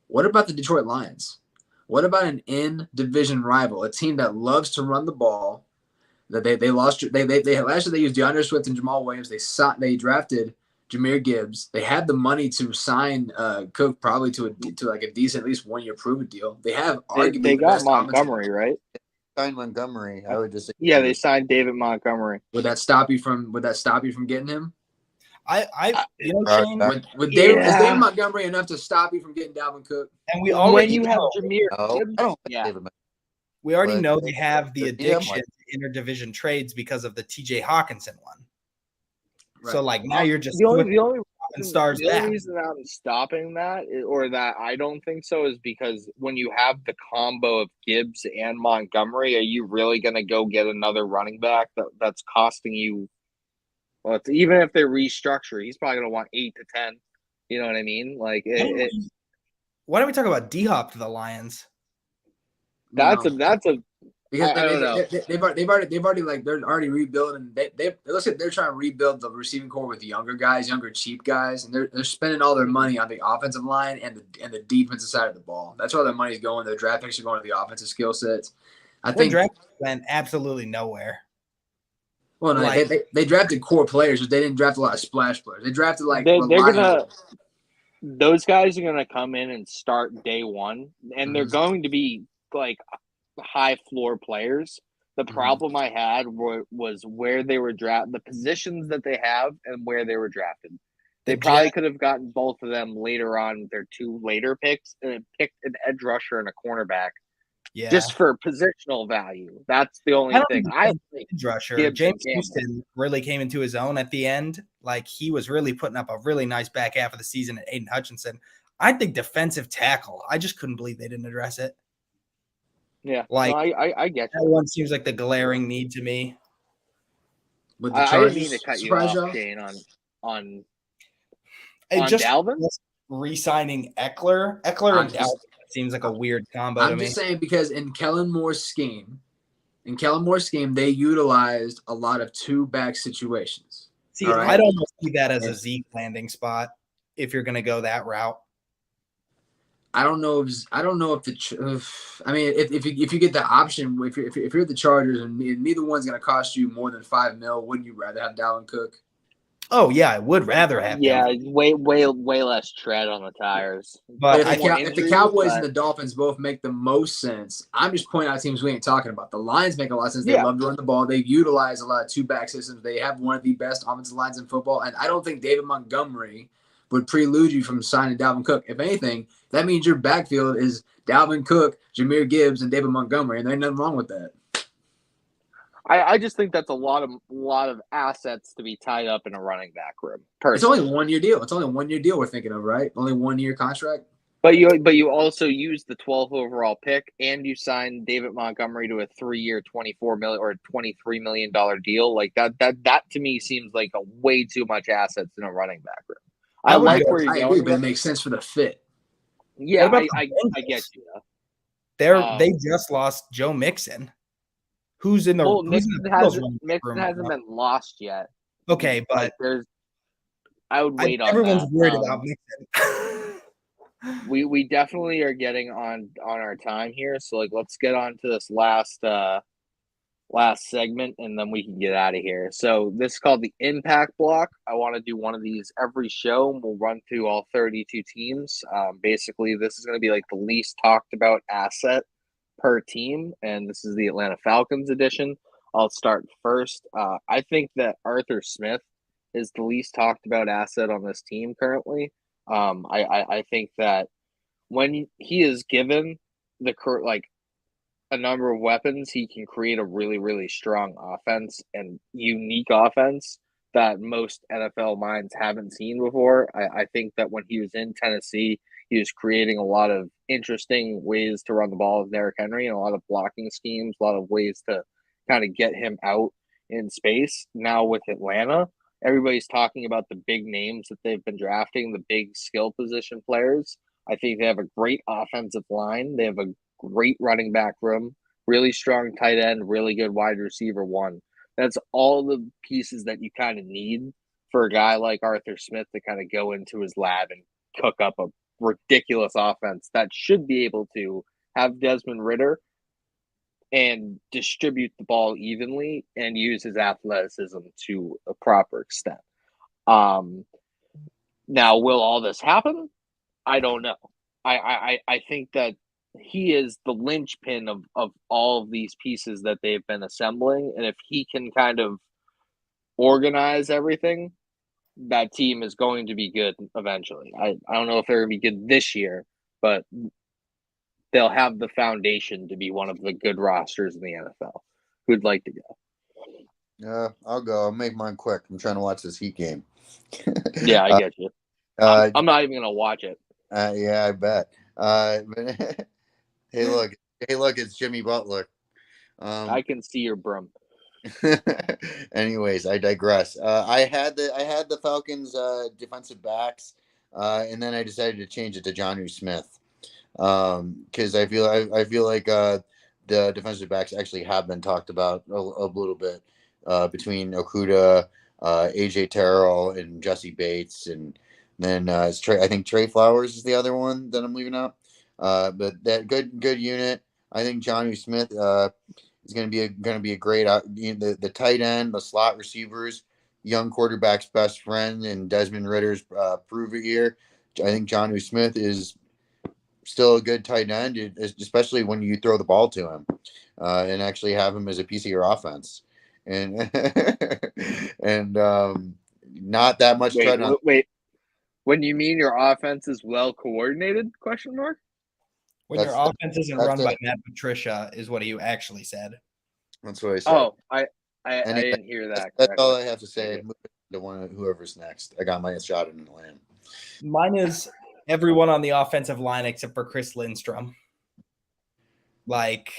What about the Detroit Lions? What about an in-division rival, a team that loves to run the ball? That they lost. They last year they used DeAndre Swift and Jamal Williams. They drafted Jahmyr Gibbs. They have the money to sign Cook probably to like a decent, at least 1 year prove it deal. They have arguably They the got best Montgomery, right? Signed Montgomery. I would just say Yeah, they signed David Montgomery. Would that stop you from getting him? You know, Right. Shane, Would David, Yeah. is David Montgomery enough to stop you from getting Dalvin Cook? and we When already you have know, Jahmyr No, Gibbs, I don't think yeah. David. we already but- know they have the Yeah, addiction Mike. to interdivision trades because of the TJ Hawkinson one. Right. So like now you're just the only stars the only back. reason I'm stopping that or that I don't think so is because when you have the combo of Gibbs and Montgomery, are you really going to go get another running back that's costing you? Well, it's, even if they restructure, he's probably going to want 8 to 10. You know what I mean? Like Why don't we talk about D-Hop to the Lions? that's No. a Because I don't know. they've already like they're already rebuilding. It looks like they're trying to rebuild the receiving core with younger guys, younger cheap guys, and they're spending all their money on the offensive line and the defensive side of the ball. That's where their money's going. Their draft picks are going to the offensive skill sets. I Their think. draft went absolutely nowhere. Well, no, like- they drafted core players, but they didn't draft a lot of splash players. They drafted like They're gonna. reliable. Those guys are going to come in and start day one, and they're Mhm. going to be like high floor players. The Mhm. problem I had was where they were drafted, the positions that they have, and where they were drafted. They The probably Jets- could have gotten both of them later on with their 2 later picks and picked an edge rusher and a cornerback Yeah, just for positional value. That's the only I don't thing. even I think think edge rusher Gibbs James and Campbell. Houston really came into his own at the end. Like he was really putting up a really nice back half of the season at Aiden Hutchinson. I think defensive tackle. I just couldn't believe they didn't address it. Yeah, Like- no, I get That you. one seems like the glaring need to me. With the I Chargers, didn't mean to cut you surprise off, y'all? Shane, on It On just Dalvin? re-signing Ekeler. Ekeler I'm and just- Dalvin seems like a weird combo to I'm me. just saying because in Kellen Moore's scheme, they utilized a lot of 2-back situations. See, all right. I'd almost see that as a Yeah. Zeke landing spot if you're going to go that route. I don't know if I mean if you get the option if you're the Chargers and neither one's going to cost you more than $5 million, wouldn't you rather have Dalvin Cook? Oh yeah, I would rather have yeah, him. way less tread on the tires. But If Couple more the injuries, Cowboys and but- the Dolphins both make the most sense, I'm just pointing out teams we ain't talking about. The Lions make a lot of sense. They Yeah. love to run the ball. They utilize a lot of 2-back systems. They have one of the best offensive lines in football, and I don't think David Montgomery would prelude you from signing Dalvin Cook. If anything, that means your backfield is Dalvin Cook, Jahmyr Gibbs, and David Montgomery, and there ain't nothing wrong with that. I just think that's a lot of assets to be tied up in a running back room. It's Personally. only a 1 year deal. It's only a 1 year deal we're thinking of, right? Only 1 year contract. But you also use the 12th overall pick, and you signed David Montgomery to a 3-year, $24 million or $23 million deal. Like that to me seems like a way too much assets in a running back room. I would like go- where you're I going. agree, but it with makes sense for the fit. Yeah, What about I the get Bengals? you. Though. They just lost Joe Mixon. Who's in the Well, who's in Mixon the Bengals hasn't room right now? been lost yet. Okay, but Like there's, I would wait on everyone's that. worried about Mixon. We definitely are getting on our time here, so like let's get on to this last segment and then we can get out of here. So this is called the impact block. I want to do one of these every show, and we'll run through all 32 teams. Basically this is going to be like the least talked about asset per team, and this is the Atlanta Falcons edition. I'll start first. I think that Arthur Smith is the least talked about asset on this team currently. I think that when he is given the a number of weapons, he can create a really, really strong offense and unique offense that most NFL minds haven't seen before. I think that when he was in Tennessee, he was creating a lot of interesting ways to run the ball with Derrick Henry and a lot of blocking schemes, a lot of ways to kind of get him out in space. Now with Atlanta, everybody's talking about the big names that they've been drafting, the big skill position players. I think they have a great offensive line. They have a great running back room, really strong tight end, really good wide receiver one. That's all the pieces that you kind of need for a guy like Arthur Smith to kind of go into his lab and cook up a ridiculous offense that should be able to have Desmond Ridder and distribute the ball evenly and use his athleticism to a proper extent. Now, will all this happen? I don't know. I think that he is the linchpin of all of these pieces that they've been assembling. And if he can kind of organize everything, that team is going to be good eventually. I don't know if they're going to be good this year, but they'll have the foundation to be one of the good rosters in the NFL. Who'd like to go? I'll go. I'll make mine quick. I'm trying to watch this Heat game. Yeah, I get you. I'm not even going to watch it. Yeah, I bet. But hey, look, it's Jimmy Butler. I can see your broom. Anyways, I digress. I had the Falcons defensive backs, and then I decided to change it to Jonnu Smith because I feel like the defensive backs actually have been talked about a little bit between Okudah, AJ Terrell, and Jesse Bates, and then I think Trey Flowers is the other one that I'm leaving out. But that good unit. I think Jonnu Smith is going to be a great the tight end, the slot receivers, young quarterback's best friend, and Desmond Ritter's prove it here. I think Jonnu Smith is still a good tight end, especially when you throw the ball to him and actually have him as a piece of your offense. And and not that much. Wait. When you mean your offense is well coordinated? Question mark. When your offense isn't run by Matt Patricia, is what you actually said. That's what I said. Oh, I didn't hear that. That's all I have to say. Move to whoever's next. I got my shot in the land. Mine is everyone on the offensive line except for Chris Lindstrom. Like,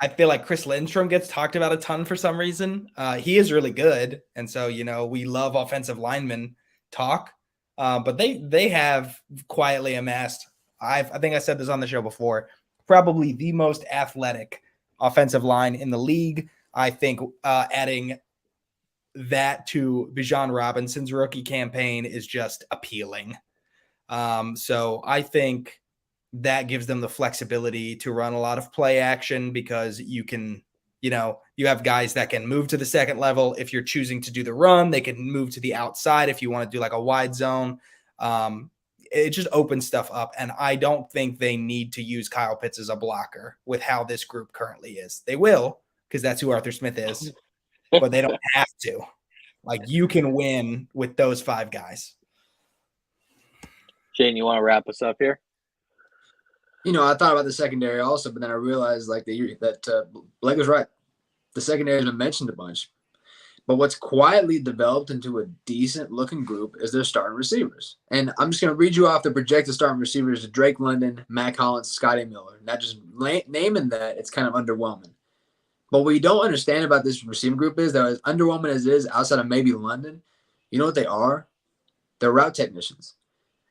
I feel like Chris Lindstrom gets talked about a ton for some reason. He is really good, and so we love offensive linemen talk. But they have quietly amassed. I think I said this on the show before. Probably the most athletic offensive line in the league. I think adding that to Bijan Robinson's rookie campaign is just appealing. So I think that gives them the flexibility to run a lot of play action because you can, you have guys that can move to the second level. If you're choosing to do the run, they can move to the outside if you want to do like a wide zone. It just opens stuff up. And I don't think they need to use Kyle Pitts as a blocker with how this group currently is. They will, because that's who Arthur Smith is, but they don't have to. Like, you can win with those 5 guys. Shane, you want to wrap us up here? I thought about the secondary also, but then I realized that Blake was right. The secondary has been mentioned a bunch. But what's quietly developed into a decent-looking group is their starting receivers. And I'm just going to read you off the projected starting receivers: Drake London, Matt Collins, Scotty Miller. Not just naming that, it's kind of underwhelming. But what you don't understand about this receiving group is that as underwhelming as it is outside of maybe London, you know what they are? They're route technicians.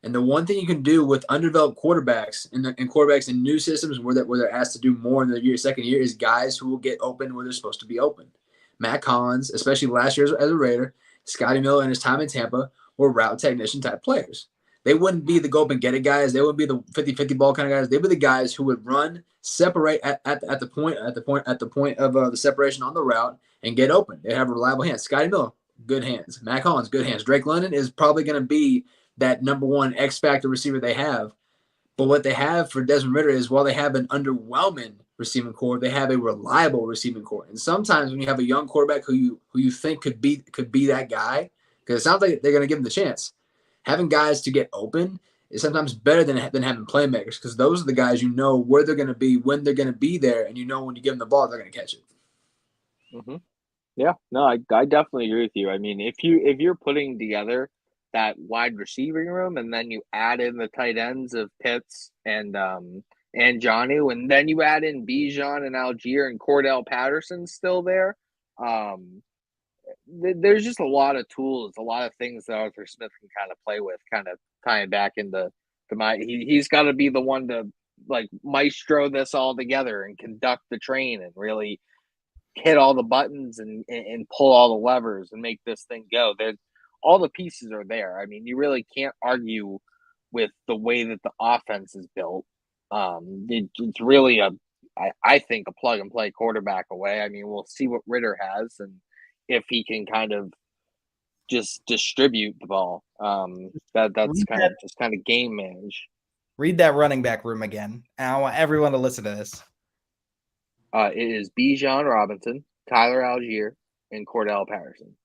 And the one thing you can do with undeveloped quarterbacks and quarterbacks in new systems where they're asked to do more in their second year is guys who will get open where they're supposed to be open. Matt Collins, especially last year as a Raider, Scotty Miller in his time in Tampa were route technician type players. They wouldn't be the go up and get it guys. They wouldn't be the 50-50 ball kind of guys. They were the guys who would run, separate at the point of the separation on the route and get open. They have reliable hands. Scotty Miller, good hands. Matt Collins, good hands. Drake London is probably going to be that number one X factor receiver they have. But what they have for Desmond Ridder is, while they have an underwhelming receiving core, they have a reliable receiving core. And sometimes when you have a young quarterback who you think could be that guy, because it sounds like they're going to give him the chance, having guys to get open is sometimes better than having playmakers, because those are the guys where they're going to be, when they're going to be there, and when you give them the ball, they're going to catch it. Mm-hmm. Yeah, no, I definitely agree with you. I mean, if you're putting together that wide receiving room, and then you add in the tight ends of Pitts and Jonnu, and then you add in Bijan and Algier and Cordell Patterson still there. There's just a lot of tools, a lot of things that Arthur Smith can kind of play with, kind of tying back into he's got to be the one to like maestro this all together and conduct the train and really hit all the buttons and pull all the levers and make this thing go. All the pieces are there. I mean, you really can't argue with the way that the offense is built. It's really I think a plug and play quarterback away. I mean, we'll see what Ridder has and if he can kind of just distribute the ball. That's kind of game manage. Read that running back room again. And I want everyone to listen to this. It is Bijan Robinson, Tyler Algier, and Cordell Patterson.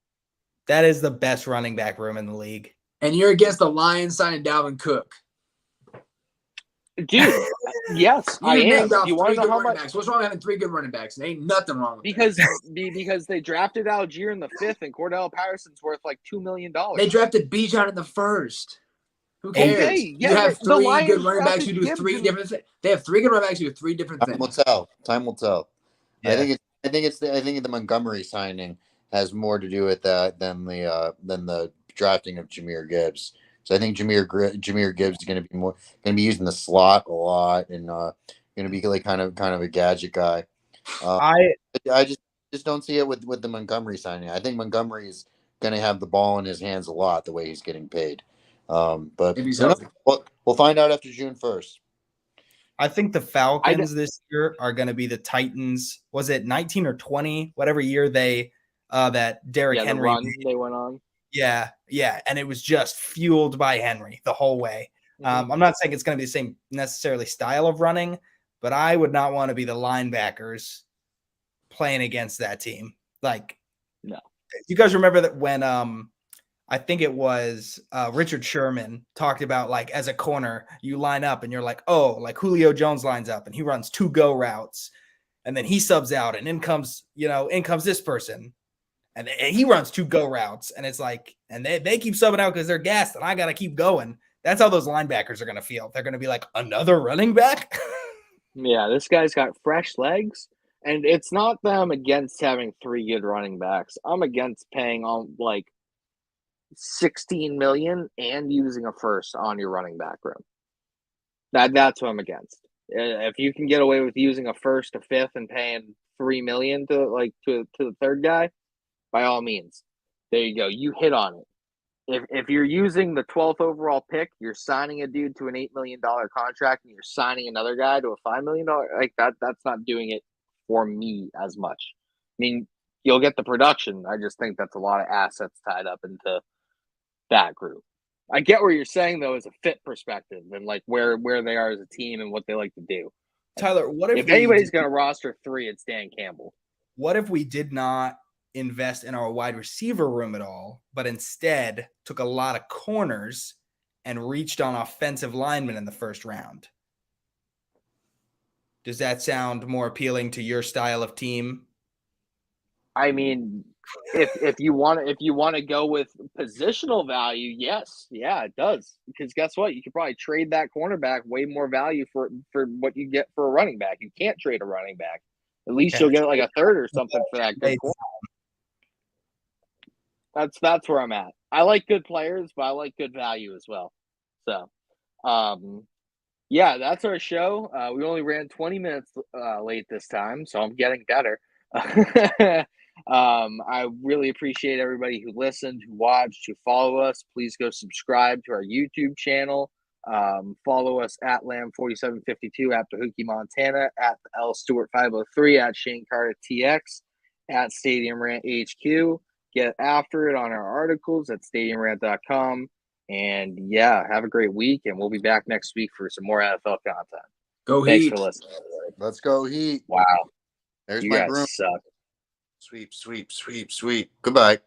That is the best running back room in the league. And you're against the Lions signing Dalvin Cook. Dude, yes, I am. You want to know how much? What's wrong with having 3 good running backs? There ain't nothing wrong with because they drafted Algier in the 5th and Cordell Patterson's worth like $2 million. They drafted Bijan in the 1st. Who cares? Okay, you have 3 good running backs who do 3 different things. They have 3 good running backs who do 3 different things. Time will tell. Yeah. I think the Montgomery signing has more to do with that than the drafting of Jahmyr Gibbs. So I think Jahmyr Gibbs is going to be used in the slot a lot and going to be like kind of a gadget guy. I just don't see it with the Montgomery signing. I think Montgomery is going to have the ball in his hands a lot the way he's getting paid. But we'll find out after June 1st. I think the Falcons this year are going to be the Titans. Was it 19 or 20? Whatever year they that Derrick Henry the run they went on. Yeah, and it was just fueled by Henry the whole way. Mm-hmm. I'm not saying it's going to be the same necessarily style of running, but I would not want to be the linebackers playing against that team. Like, no. You guys remember that when I think it was Richard Sherman talked about, like, as a corner, you line up and you're like, oh, like Julio Jones lines up and he runs 2 go routes and then he subs out and in comes this person. And he runs 2 go routes, and it's like, and they keep subbing out because they're gassed, and I got to keep going. That's how those linebackers are going to feel. They're going to be like, another running back? Yeah, this guy's got fresh legs, and it's not that I'm against having 3 good running backs. I'm against paying on like $16 million and using a first on your running back room. That's what I'm against. If you can get away with using a first, a 5th, and paying $3 million to the third guy, by all means, there you go. You hit on it. If you're using the 12th overall pick, you're signing a dude to an $8 million contract, and you're signing another guy to a $5 million like that. That's not doing it for me as much. I mean, you'll get the production. I just think that's a lot of assets tied up into that group. I get where you're saying though, as a fit perspective, and like where they are as a team and what they like to do. Tyler, what if anybody's going to roster 3, it's Dan Campbell. What if we did not invest in our wide receiver room at all, but instead took a lot of corners and reached on offensive linemen in the first round? Does that sound more appealing to your style of team? I mean, if you want to go with positional value, yes, yeah, it does. Because guess what? You could probably trade that cornerback way more value for what you get for a running back. You can't trade a running back. At least you'll get like a third or something for that good corner. That's where I'm at. I like good players, but I like good value as well. So, yeah, that's our show. We only ran 20 minutes late this time, so I'm getting better. I really appreciate everybody who listened, who watched, who follow us. Please go subscribe to our YouTube channel. Follow us at Lamb4752, at Bahookie Montana, at L Stewart 503, at Shane Carter TX, at StadiumRant HQ. Get after it on our articles at StadiumRant.com. And yeah, have a great week, and we'll be back next week for some more NFL content. Go Thanks Heat. for listening. Let's go Heat. Wow. There's you my guys broom. suck. Sweep. Goodbye.